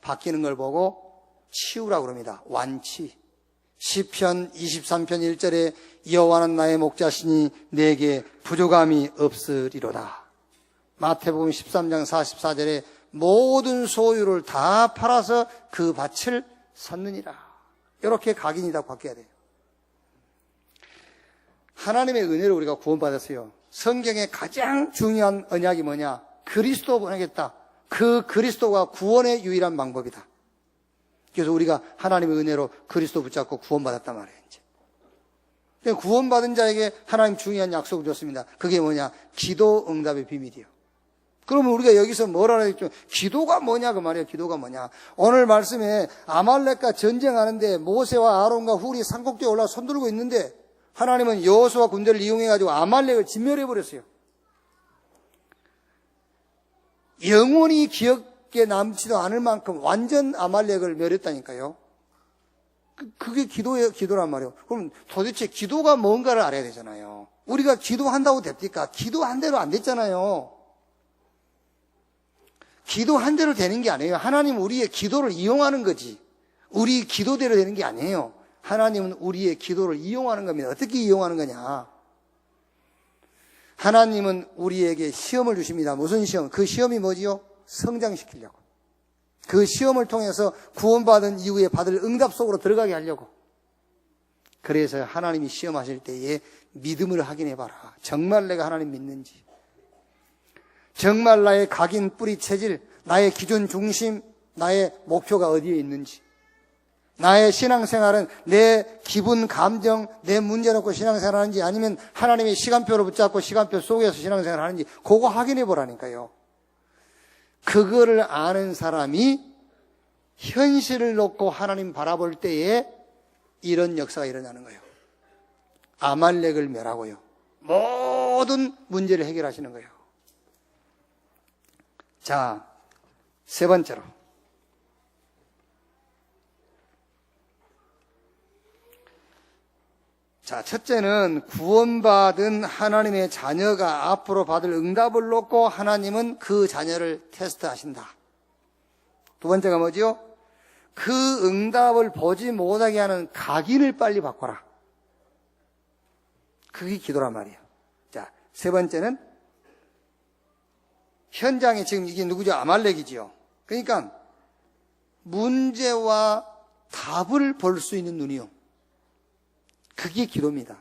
바뀌는 걸 보고 치유라고 그럽니다. 완치. 시편 23편 1절에 여호와는 나의 목자시니 내게 부족함이 없으리로다. 마태복음 13장 44절에 모든 소유를 다 팔아서 그 밭을 샀느니라. 이렇게 각인이 다 바뀌어야 돼요. 하나님의 은혜로 우리가 구원받았어요. 성경의 가장 중요한 언약이 뭐냐? 그리스도 보내겠다. 그 그리스도가 구원의 유일한 방법이다. 그래서 우리가 하나님의 은혜로 그리스도 붙잡고 구원받았단 말이에요. 이제. 구원받은 자에게 하나님 중요한 약속을 줬습니다. 그게 뭐냐? 기도 응답의 비밀이에요. 그러면 우리가 여기서 뭐라 했죠? 기도가 뭐냐 그 말이에요. 기도가 뭐냐? 오늘 말씀에 아말렉과 전쟁하는데 모세와 아론과 훌이 산꼭대에 올라 손 들고 있는데 하나님은 여호수아 군대를 이용해가지고 아말렉을 진멸해버렸어요. 영원히 기억에 남지도 않을 만큼 완전 아말렉을 멸했다니까요. 그게 기도예요, 기도란 말이에요. 그럼 도대체 기도가 뭔가를 알아야 되잖아요. 우리가 기도한다고 됩니까? 기도한 대로 안 됐잖아요. 기도한 대로 되는 게 아니에요. 하나님은 우리의 기도를 이용하는 거지. 우리 기도대로 되는 게 아니에요. 하나님은 우리의 기도를 이용하는 겁니다. 어떻게 이용하는 거냐? 하나님은 우리에게 시험을 주십니다. 무슨 시험? 그 시험이 뭐지요? 성장시키려고. 그 시험을 통해서 구원받은 이후에 받을 응답 속으로 들어가게 하려고. 그래서 하나님이 시험하실 때에 믿음을 확인해봐라. 정말 내가 하나님 믿는지. 정말 나의 각인, 뿌리, 체질, 나의 기준, 중심, 나의 목표가 어디에 있는지. 나의 신앙생활은 내 기분, 감정, 내 문제 놓고 신앙생활 하는지 아니면 하나님의 시간표를 붙잡고 시간표 속에서 신앙생활 하는지 그거 확인해 보라니까요. 그거를 아는 사람이 현실을 놓고 하나님 바라볼 때에 이런 역사가 일어나는 거예요. 아말렉을 멸하고요. 모든 문제를 해결하시는 거예요. 자, 세 번째로. 자, 첫째는 구원받은 하나님의 자녀가 앞으로 받을 응답을 놓고 하나님은 그 자녀를 테스트하신다. 두 번째가 뭐지요? 그 응답을 보지 못하게 하는 각인을 빨리 바꿔라. 그게 기도란 말이에요. 자, 세 번째는 현장에 지금 이게 누구죠? 아말렉이지요. 그러니까 문제와 답을 볼 수 있는 눈이요. 그게 기도입니다.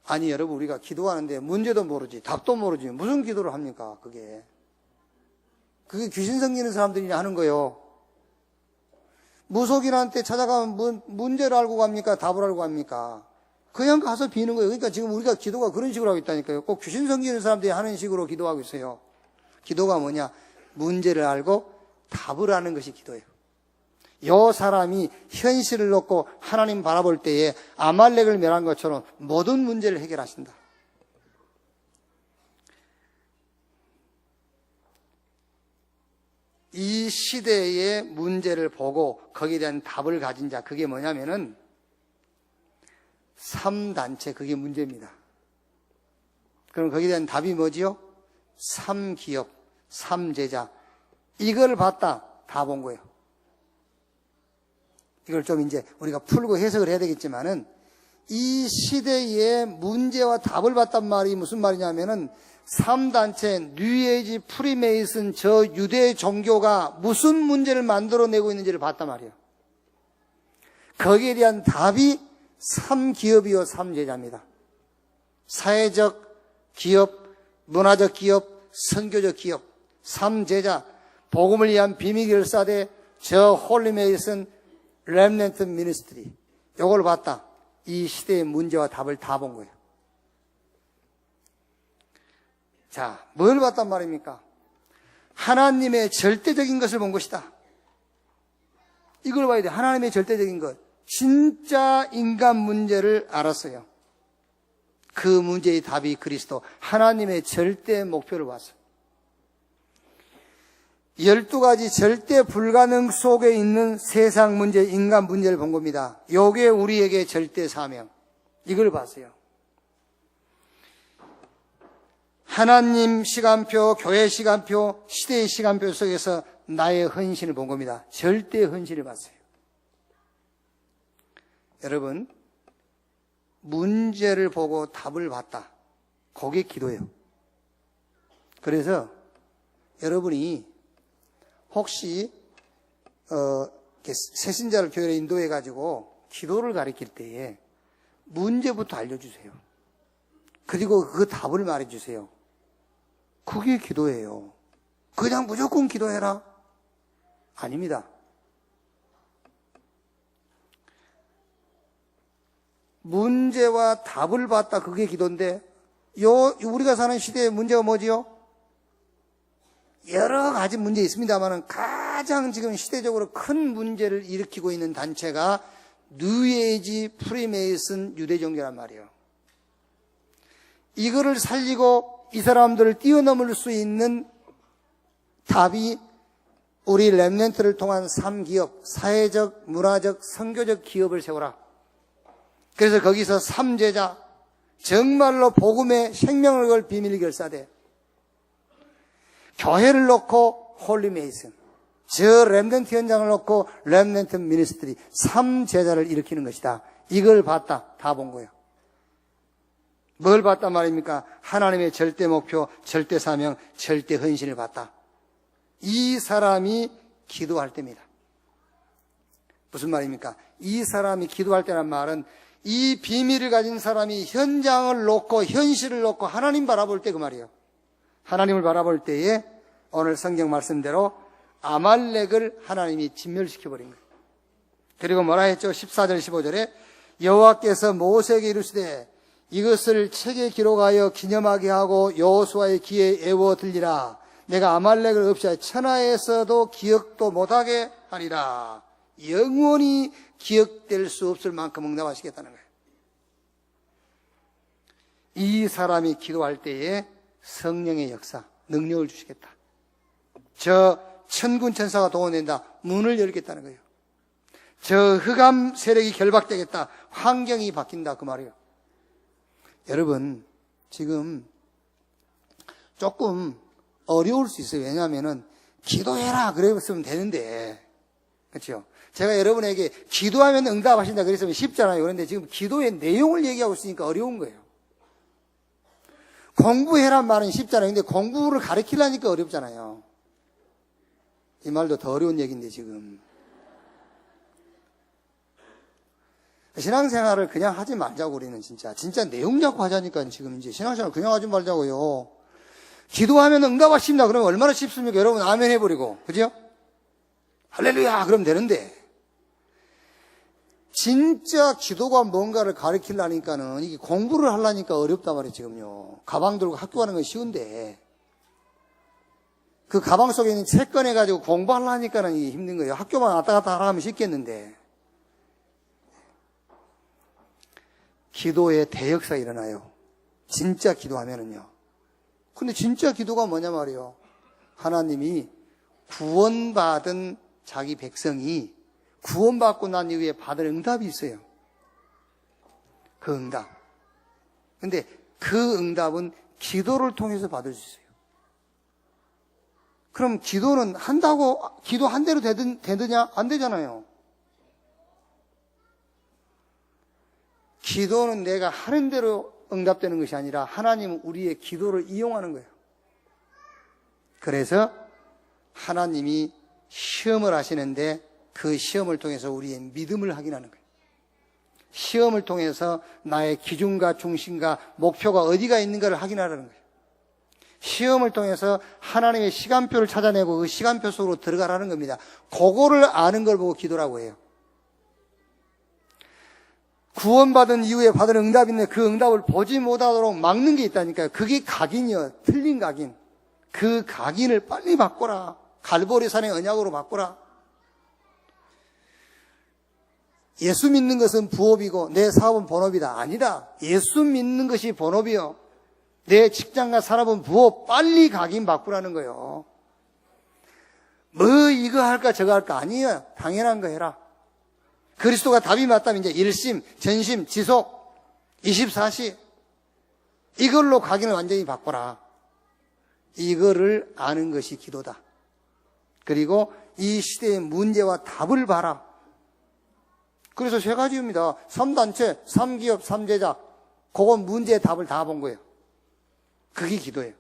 아니 여러분 우리가 기도하는데 문제도 모르지 답도 모르지 무슨 기도를 합니까? 그게 귀신 섬기는 사람들이 하는 거예요. 무속인한테 찾아가면 문제를 알고 갑니까? 답을 알고 갑니까? 그냥 가서 비는 거예요. 그러니까 지금 우리가 기도가 그런 식으로 하고 있다니까요. 꼭 귀신 섬기는 사람들이 하는 식으로 기도하고 있어요. 기도가 뭐냐? 문제를 알고 답을 하는 것이 기도예요. 이 사람이 현실을 놓고 하나님 바라볼 때에 아말렉을 멸한 것처럼 모든 문제를 해결하신다. 이 시대의 문제를 보고 거기에 대한 답을 가진 자, 그게 뭐냐면은 3단체, 그게 문제입니다. 그럼 거기에 대한 답이 뭐지요? 3기업, 3제자. 이걸 봤다. 다 본 거예요. 이걸 좀 이제 우리가 풀고 해석을 해야 되겠지만은 이 시대의 문제와 답을 봤단 말이 무슨 말이냐면은 3단체, 뉴에이지, 프리메이슨, 저 유대 종교가 무슨 문제를 만들어내고 있는지를 봤단 말이에요. 거기에 대한 답이 3기업이요 3제자입니다. 사회적 기업, 문화적 기업, 선교적 기업, 3제자, 복음을 위한 비밀결사대, 저 홀리메이슨, 렘넌트 미니스트리, 요걸 봤다. 이 시대의 문제와 답을 다 본 거예요. 자, 뭘 봤단 말입니까? 하나님의 절대적인 것을 본 것이다. 이걸 봐야 돼. 하나님의 절대적인 것. 진짜 인간 문제를 알았어요. 그 문제의 답이 그리스도, 하나님의 절대 목표를 봤어요. 12가지 절대 불가능 속에 있는 세상 문제, 인간 문제를 본 겁니다. 요게 우리에게 절대 사명. 이걸 봤어요. 하나님 시간표, 교회 시간표, 시대의 시간표 속에서 나의 헌신을 본 겁니다. 절대 헌신을 봤어요. 여러분, 문제를 보고 답을 봤다. 그게 기도예요. 그래서 여러분이 혹시 새신자를 교회에 인도해가지고 기도를 가르칠 때에 문제부터 알려주세요. 그리고 그 답을 말해주세요. 그게 기도예요. 그냥 무조건 기도해라? 아닙니다. 문제와 답을 봤다. 그게 기도인데, 우리가 사는 시대의 문제가 뭐지요? 여러 가지 문제 있습니다만 가장 지금 시대적으로 큰 문제를 일으키고 있는 단체가 뉴에이지, 프리메이슨, 유대종교란 말이에요. 이거를 살리고 이 사람들을 뛰어넘을 수 있는 답이 우리 렘넌트를 통한 3기업, 사회적, 문화적, 선교적 기업을 세워라. 그래서 거기서 3제자, 정말로 복음의 생명을 걸 비밀결사대, 교회를 놓고 홀리메이슨, 저 렘넌트 현장을 놓고 렘넌트 미니스트리, 3제자를 일으키는 것이다. 이걸 봤다. 다 본 거예요. 뭘 봤단 말입니까? 하나님의 절대 목표, 절대 사명, 절대 헌신을 봤다. 이 사람이 기도할 때입니다. 무슨 말입니까? 이 사람이 기도할 때란 말은 이 비밀을 가진 사람이 현장을 놓고 현실을 놓고 하나님 바라볼 때 그 말이에요. 하나님을 바라볼 때에 오늘 성경 말씀대로 아말렉을 하나님이 진멸시켜버린 거예요. 그리고 뭐라 했죠? 14절 15절에 여호와께서 모세에게 이르시되 이것을 책에 기록하여 기념하게 하고 여호수아의 귀에 애워 들리라. 내가 아말렉을 없이 천하에서도 기억도 못하게 하리라. 영원히 기억될 수 없을 만큼 응답하시겠다는 거예요. 이 사람이 기도할 때에 성령의 역사, 능력을 주시겠다. 저 천군 천사가 동원된다. 문을 열겠다는 거예요. 저 흑암 세력이 결박되겠다. 환경이 바뀐다. 그 말이에요. 여러분, 지금 조금 어려울 수 있어요. 왜냐하면은 기도해라 그랬으면 되는데, 그렇죠? 제가 여러분에게 기도하면 응답하신다 그랬으면 쉽잖아요. 그런데 지금 기도의 내용을 얘기하고 있으니까 어려운 거예요. 공부해란 말은 쉽잖아요. 근데 공부를 가르치려니까 어렵잖아요. 이 말도 더 어려운 얘기인데 지금. 신앙생활을 그냥 하지 말자고 우리는 진짜 내용 잡고 하자니까 지금 이제 신앙생활 그냥 하지 말자고요. 기도하면 응답하십니다. 그러면 얼마나 쉽습니까? 여러분 아멘 해버리고. 그죠? 할렐루야 그러면 되는데 진짜 기도가 뭔가를 가르치려니까는 이게 공부를 하려니까 어렵단 말이에요. 지금요. 가방 들고 학교 가는 건 쉬운데 그 가방 속에 있는 책 꺼내가지고 공부하려니까는 이게 힘든 거예요. 학교만 왔다 갔다 하면 쉽겠는데 기도의 대역사가 일어나요. 진짜 기도하면은요. 근데 진짜 기도가 뭐냐 말이에요. 하나님이 구원받은 자기 백성이 구원받고 난 이후에 받을 응답이 있어요. 그 응답. 근데 그 응답은 기도를 통해서 받을 수 있어요. 그럼 기도는 한다고 기도한 대로 되느냐? 안 되잖아요. 기도는 내가 하는 대로 응답되는 것이 아니라 하나님은 우리의 기도를 이용하는 거예요. 그래서 하나님이 시험을 하시는데 그 시험을 통해서 우리의 믿음을 확인하는 거예요. 시험을 통해서 나의 기준과 중심과 목표가 어디가 있는가를 확인하라는 거예요. 시험을 통해서 하나님의 시간표를 찾아내고 그 시간표 속으로 들어가라는 겁니다. 그거를 아는 걸 보고 기도라고 해요. 구원받은 이후에 받은 응답이 있는데 그 응답을 보지 못하도록 막는 게 있다니까요. 그게 각인이요. 틀린 각인. 그 각인을 빨리 바꿔라. 갈보리산의 언약으로 바꿔라. 예수 믿는 것은 부업이고 내 사업은 본업이다. 아니다. 예수 믿는 것이 본업이요. 내 직장과 산업은 부업. 빨리 각인 바꾸라는 거예요. 뭐 이거 할까 저거 할까 아니에요. 당연한 거 해라. 그리스도가 답이 맞다면 이제 일심, 전심, 지속, 24시 이걸로 각인을 완전히 바꿔라. 이거를 아는 것이 기도다. 그리고 이 시대의 문제와 답을 봐라. 그래서 세 가지입니다. 3단체, 3기업, 3제자. 그건 문제의 답을 다 본 거예요. 그게 기도예요.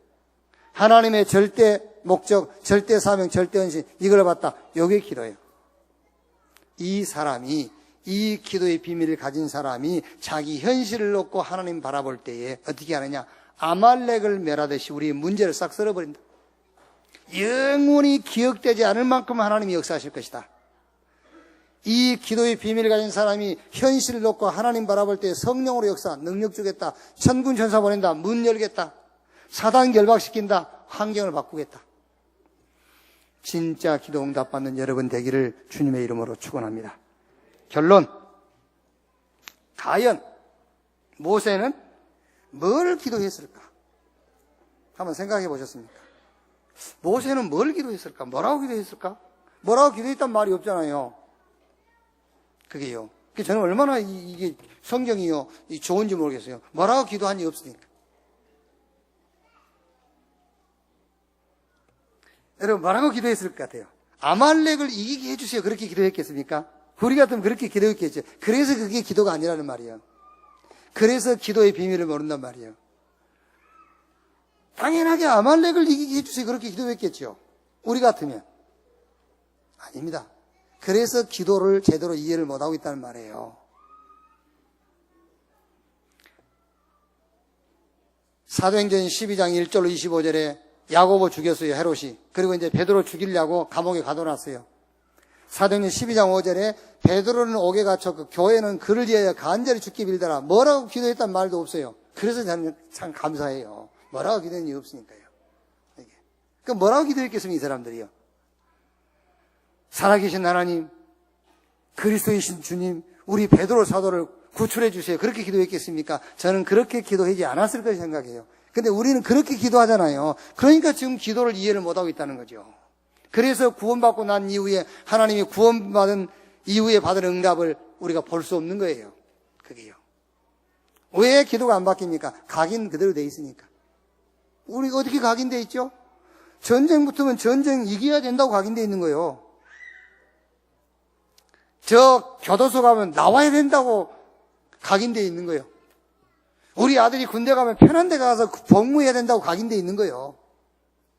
하나님의 절대 목적, 절대 사명, 절대 헌신 이걸 봤다. 이게 기도예요. 이 사람이 이 기도의 비밀을 가진 사람이 자기 현실을 놓고 하나님 바라볼 때에 어떻게 하느냐? 아말렉을 멸하듯이 우리의 문제를 싹 쓸어버린다. 영원히 기억되지 않을 만큼 하나님이 역사하실 것이다. 이 기도의 비밀을 가진 사람이 현실을 놓고 하나님 바라볼 때 성령으로 역사, 능력 주겠다. 천군 천사 보낸다. 문 열겠다. 사단 결박시킨다. 환경을 바꾸겠다. 진짜 기도 응답받는 여러분 되기를 주님의 이름으로 축원합니다. 결론. 과연 모세는 뭘 기도했을까? 한번 생각해 보셨습니까? 모세는 뭘 기도했을까? 뭐라고 기도했을까? 뭐라고 기도했단 말이 없잖아요. 그게요. 저는 얼마나 이게 성경이요 좋은지 모르겠어요. 뭐라고 기도한 게 없으니까. 여러분 뭐라고 기도했을 것 같아요? 아말렉을 이기게 해주세요. 그렇게 기도했겠습니까? 우리 같으면 그렇게 기도했겠죠. 그래서 그게 기도가 아니라는 말이에요. 그래서 기도의 비밀을 모른단 말이에요. 당연하게 아말렉을 이기게 해주세요. 그렇게 기도했겠죠. 우리 같으면. 아닙니다. 그래서 기도를 제대로 이해를 못하고 있다는 말이에요. 사도행전 12장 1절로 25절에 야고보 죽였어요. 헤롯이. 그리고 이제 베드로 죽이려고 감옥에 가둬놨어요. 사도행전 12장 5절에 베드로는 옥에 갇혀 그 교회는 그를 위하여 간절히 죽기 빌더라. 뭐라고 기도했단 말도 없어요. 그래서 저는 참 감사해요. 뭐라고 기도했는 게 없으니까요. 그럼 뭐라고 기도했겠습니까? 이 사람들이요. 살아계신 하나님, 그리스도이신 주님, 우리 베드로 사도를 구출해 주세요. 그렇게 기도했겠습니까? 저는 그렇게 기도하지 않았을 거라 생각해요. 근데 우리는 그렇게 기도하잖아요. 그러니까 지금 기도를 이해를 못하고 있다는 거죠. 그래서 구원받고 난 이후에 하나님이 구원받은 이후에 받은 응답을 우리가 볼 수 없는 거예요. 그게요. 왜 기도가 안 바뀝니까? 각인 그대로 돼 있으니까. 우리가 어떻게 각인돼 있죠? 전쟁 붙으면 전쟁 이겨야 된다고 각인돼 있는 거예요. 저 교도소 가면 나와야 된다고 각인돼 있는 거예요. 우리 아들이 군대 가면 편한 데 가서 복무해야 된다고 각인돼 있는 거예요.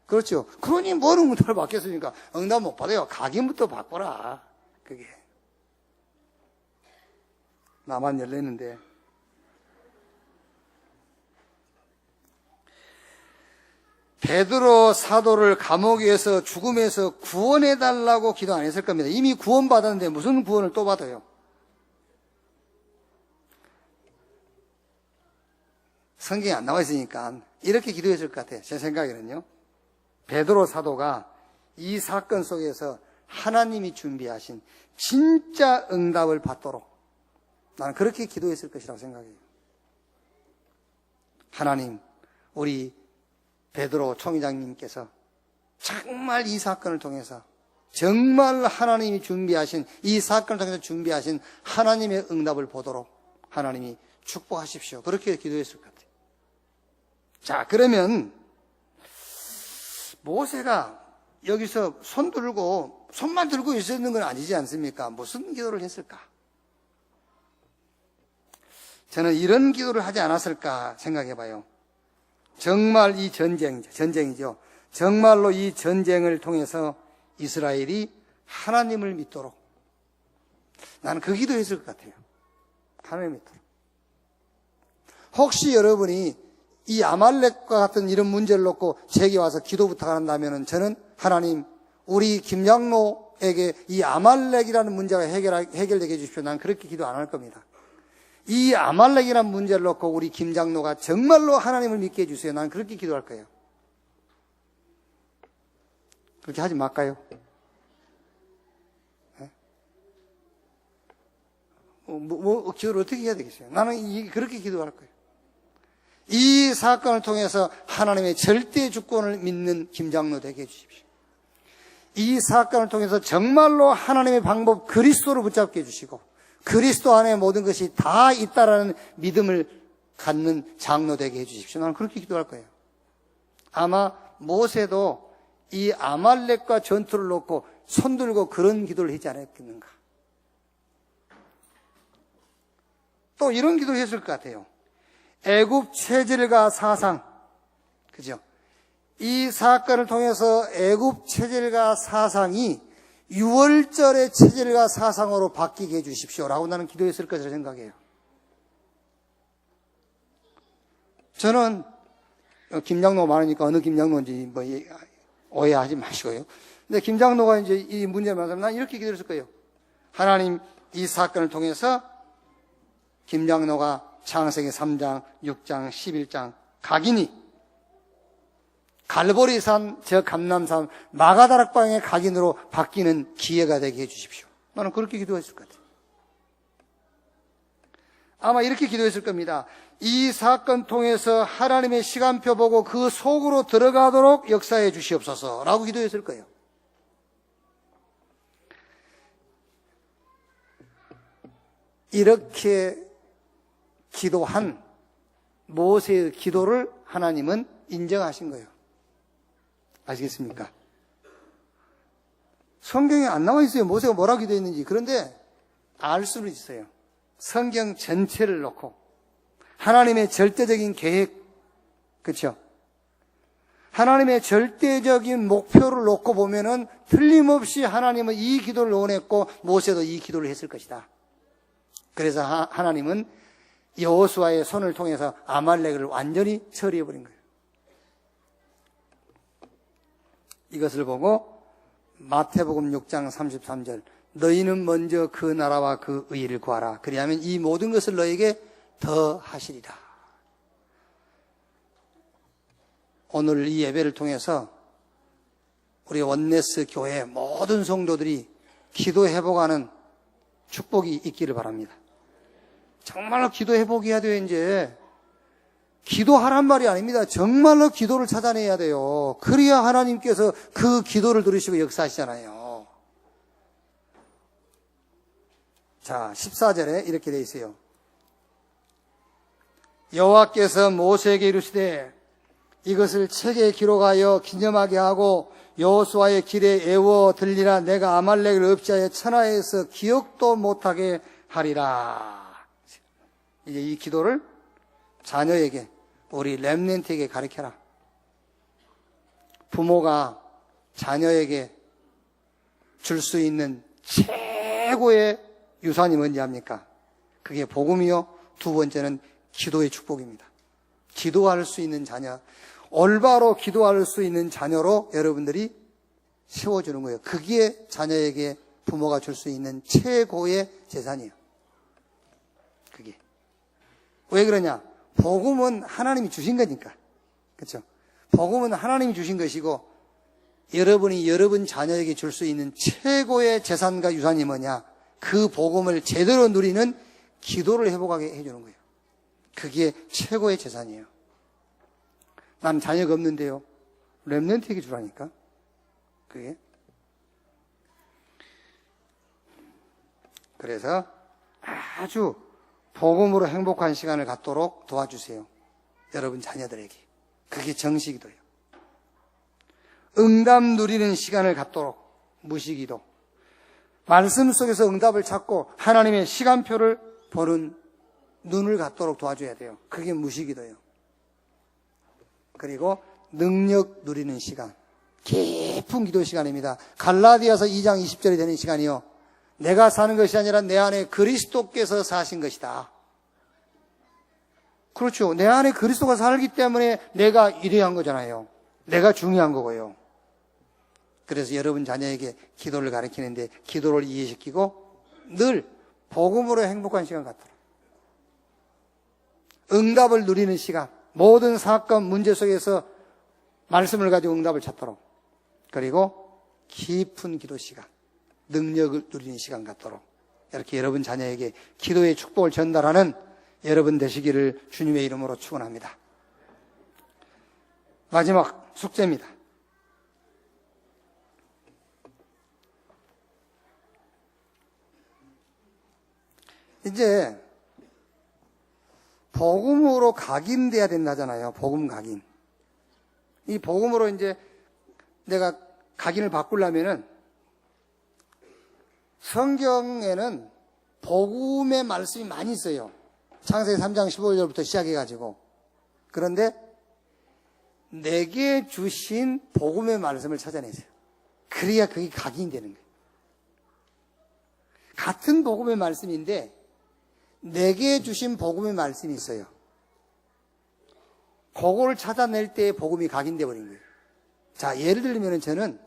그렇죠. 그러니 뭘 응답을 받겠습니까? 응답 못 받아요. 각인부터 바꿔라. 그게. 나만 열렸는데. 베드로 사도를 감옥에서 죽음에서 구원해달라고 기도 안 했을 겁니다. 이미 구원받았는데 무슨 구원을 또 받아요? 성경에 안 나와 있으니까 이렇게 기도했을 것 같아요. 제 생각에는요. 베드로 사도가 이 사건 속에서 하나님이 준비하신 진짜 응답을 받도록 나는 그렇게 기도했을 것이라고 생각해요. 하나님, 우리 베드로 총회장님께서 정말 이 사건을 통해서 정말 하나님이 준비하신 이 사건을 통해서 준비하신 하나님의 응답을 보도록 하나님이 축복하십시오. 그렇게 기도했을 것 같아요. 자, 그러면 모세가 여기서 손만 들고 있었는 건 아니지 않습니까? 무슨 기도를 했을까? 저는 이런 기도를 하지 않았을까 생각해 봐요. 정말 이 전쟁이죠. 정말로 이 전쟁을 통해서 이스라엘이 하나님을 믿도록. 나는 그 기도했을 것 같아요. 하나님을 믿도록. 혹시 여러분이 이 아말렉과 같은 이런 문제를 놓고 제게 와서 기도 부탁한다면 저는 하나님, 우리 김장로에게 이 아말렉이라는 문제가 해결되게 해주십시오. 난 그렇게 기도 안 할 겁니다. 이 아말렉이라는 문제를 놓고 우리 김장로가 정말로 하나님을 믿게 해주세요. 난 그렇게 기도할 거예요. 그렇게 하지 말까요? 네? 기도를 어떻게 해야 되겠어요? 나는 그렇게 기도할 거예요. 이 사건을 통해서 하나님의 절대 주권을 믿는 김장로 되게 해주십시오. 이 사건을 통해서 정말로 하나님의 방법 그리스도를 붙잡게 해주시고 그리스도 안에 모든 것이 다 있다라는 믿음을 갖는 장로 되게 해주십시오. 나는 그렇게 기도할 거예요. 아마 모세도 이 아말렉과 전투를 놓고 손들고 그런 기도를 하지 않았겠는가. 또 이런 기도를 했을 것 같아요. 애굽 체질과 사상, 그죠? 이 사건을 통해서 애굽 체질과 사상이 6월절의 체질과 사상으로 바뀌게 해주십시오라고 나는 기도했을 것이라 생각해요. 저는 김장로가 많으니까 어느 김장로인지 오해하지 마시고요. 근데 김장로가 이제 이 문제를 말하면 난 이렇게 기도했을 거예요. 하나님, 이 사건을 통해서 김장로가 창세기 3장, 6장, 11장 각인이 갈보리산, 저 감람산, 마가다락방의 각인으로 바뀌는 기회가 되게 해주십시오. 나는 그렇게 기도했을 것 같아요. 아마 이렇게 기도했을 겁니다. 이 사건 통해서 하나님의 시간표 보고 그 속으로 들어가도록 역사해 주시옵소서 라고 기도했을 거예요. 이렇게 기도한 모세의 기도를 하나님은 인정하신 거예요. 아시겠습니까? 성경에 안 나와 있어요. 모세가 뭐라고 기도했는지. 그런데 알 수는 있어요. 성경 전체를 놓고 하나님의 절대적인 계획, 그렇죠? 하나님의 절대적인 목표를 놓고 보면은 틀림없이 하나님은 이 기도를 원했고 모세도 이 기도를 했을 것이다. 그래서 하나님은 여호수아의 손을 통해서 아말렉을 완전히 처리해버린 거예요. 이것을 보고 마태복음 6장 33절 너희는 먼저 그 나라와 그 의를 구하라. 그리하면 이 모든 것을 너에게 더 하시리라. 오늘 이 예배를 통해서 우리 원네스 교회 모든 성도들이 기도 회복하는 축복이 있기를 바랍니다. 정말로 기도 회복해야 돼요. 이제 기도하란 말이 아닙니다. 정말로 기도를 찾아내야 돼요. 그래야 하나님께서 그 기도를 들으시고 역사하시잖아요. 자, 14절에 이렇게 돼 있어요. 여호와께서 모세에게 이르시되 이것을 책에 기록하여 기념하게 하고 여호수아의 길에 애워 들리라. 내가 아말렉을 없이하여 천하에서 기억도 못하게 하리라. 이제 이 기도를 자녀에게, 우리 렘넌트에게 가르쳐라. 부모가 자녀에게 줄 수 있는 최고의 유산이 뭔지 압니까? 그게 복음이요. 두 번째는 기도의 축복입니다. 기도할 수 있는 자녀, 올바로 기도할 수 있는 자녀로 여러분들이 세워주는 거예요. 그게 자녀에게 부모가 줄 수 있는 최고의 재산이에요. 그게. 왜 그러냐? 복음은 하나님이 주신 거니까. 그렇죠? 복음은 하나님이 주신 것이고 여러분이 여러분 자녀에게 줄 수 있는 최고의 재산과 유산이 뭐냐? 그 복음을 제대로 누리는 기도를 회복하게 해주는 거예요. 그게 최고의 재산이에요. 난 자녀가 없는데요. 렘넌트에게 주라니까. 그게. 그래서 아주 복음으로 행복한 시간을 갖도록 도와주세요. 여러분 자녀들에게. 그게 정식기도예요. 응답 누리는 시간을 갖도록 무시기도. 말씀 속에서 응답을 찾고 하나님의 시간표를 보는 눈을 갖도록 도와줘야 돼요. 그게 무시기도예요. 그리고 능력 누리는 시간. 깊은 기도 시간입니다. 갈라디아서 2장 20절이 되는 시간이요. 내가 사는 것이 아니라 내 안에 그리스도께서 사신 것이다. 그렇죠. 내 안에 그리스도가 살기 때문에 내가 이래야 한 거잖아요. 내가 중요한 거고요. 그래서 여러분 자녀에게 기도를 가르치는데 기도를 이해시키고 늘 복음으로 행복한 시간 갖도록. 응답을 누리는 시간. 모든 사건, 문제 속에서 말씀을 가지고 응답을 찾도록. 그리고 깊은 기도 시간. 능력을 누리는 시간 갖도록. 이렇게 여러분 자녀에게 기도의 축복을 전달하는 여러분 되시기를 주님의 이름으로 축원합니다. 마지막 숙제입니다. 이제 복음으로 각인돼야 된다잖아요. 복음 각인. 이 복음으로 이제 내가 각인을 바꾸려면은 성경에는 복음의 말씀이 많이 있어요. 창세기 3장 15절부터 시작해가지고. 그런데 내게 주신 복음의 말씀을 찾아내세요. 그래야 그게 각인이 되는 거예요. 같은 복음의 말씀인데 내게 주신 복음의 말씀이 있어요. 그거를 찾아낼 때 복음이 각인되어 버린 거예요. 자, 예를 들면 저는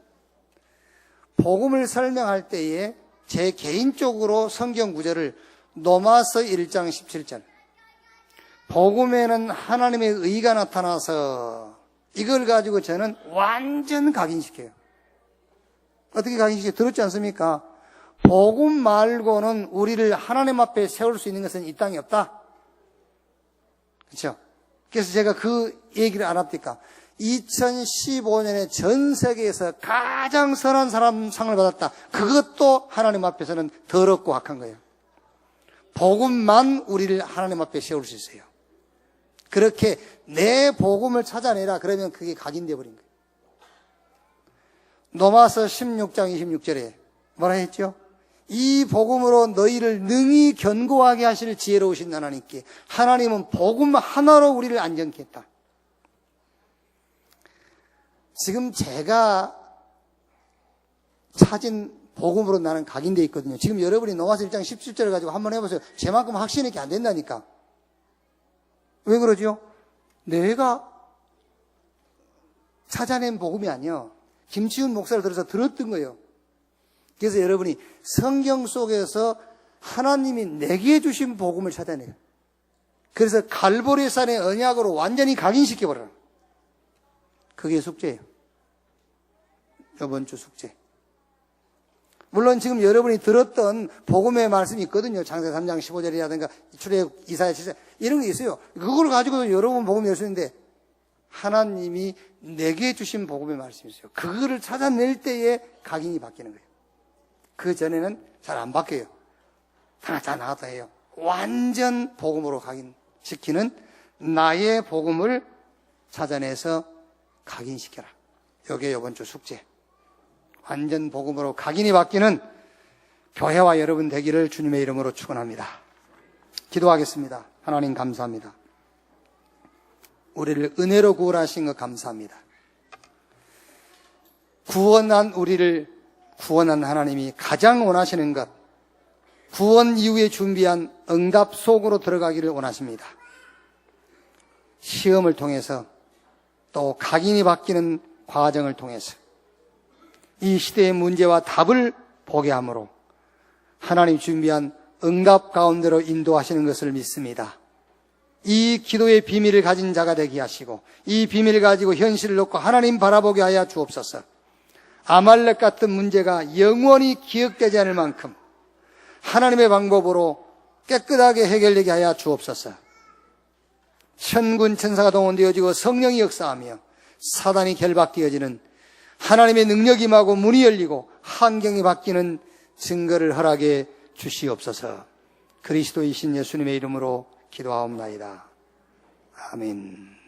복음을 설명할 때에 제 개인적으로 성경 구절을 로마서 1장 17절. 복음에는 하나님의 의가 나타나서 이걸 가지고 저는 완전 각인시켜요. 어떻게 각인시켜요? 들었지 않습니까? 복음 말고는 우리를 하나님 앞에 세울 수 있는 것은 이 땅에 없다. 그렇죠? 그래서 제가 그 얘기를 안 합니까? 2015년에 전 세계에서 가장 선한 사람 상을 받았다. 그것도 하나님 앞에서는 더럽고 악한 거예요. 복음만 우리를 하나님 앞에 세울 수 있어요. 그렇게 내 복음을 찾아내라. 그러면 그게 각인되어 버린 거예요. 로마서 16장 26절에 뭐라 했죠? 이 복음으로 너희를 능히 견고하게 하실 지혜로우신 하나님께 하나님은 복음 하나로 우리를 안정케 했다. 지금 제가 찾은 복음으로 나는 각인되어 있거든요. 지금 여러분이 로마서 1장 17절을 가지고 한번 해보세요. 제만큼 확신 있게 안 된다니까. 왜 그러죠? 내가 찾아낸 복음이 아니요. 김치훈 목사를 들어서 들었던 거예요. 그래서 여러분이 성경 속에서 하나님이 내게 주신 복음을 찾아내요. 그래서 갈보리산의 언약으로 완전히 각인시켜버려요. 그게 숙제예요. 이번 주 숙제. 물론 지금 여러분이 들었던 복음의 말씀이 있거든요. 창세기 3장 15절이라든가 출애굽 이사야 7장 이런 게 있어요. 그걸 가지고도 여러분 복음 낼 수 있는데 하나님이 내게 주신 복음의 말씀이 있어요. 그거를 찾아낼 때에 각인이 바뀌는 거예요. 그 전에는 잘 안 바뀌어요. 나갔다 나갔다 해요. 완전 복음으로 각인시키는 나의 복음을 찾아내서 각인시켜라. 이게 이번 주 숙제. 완전 복음으로 각인이 바뀌는 교회와 여러분 되기를 주님의 이름으로 축원합니다. 기도하겠습니다. 하나님 감사합니다. 우리를 은혜로 구원하신 것 감사합니다. 구원한 우리를 구원한 하나님이 가장 원하시는 것, 구원 이후에 준비한 응답 속으로 들어가기를 원하십니다. 시험을 통해서 또 각인이 바뀌는 과정을 통해서 이 시대의 문제와 답을 보게 함으로 하나님 준비한 응답 가운데로 인도하시는 것을 믿습니다. 이 기도의 비밀을 가진 자가 되게 하시고 이 비밀을 가지고 현실을 놓고 하나님 바라보게 하여 주옵소서. 아말렉 같은 문제가 영원히 기억되지 않을 만큼 하나님의 방법으로 깨끗하게 해결되게 하여 주옵소서. 천군 천사가 동원되어지고 성령이 역사하며 사단이 결박되어지는 하나님의 능력이 임하고 문이 열리고 환경이 바뀌는 증거를 허락해 주시옵소서. 그리스도이신 예수님의 이름으로 기도하옵나이다. 아멘.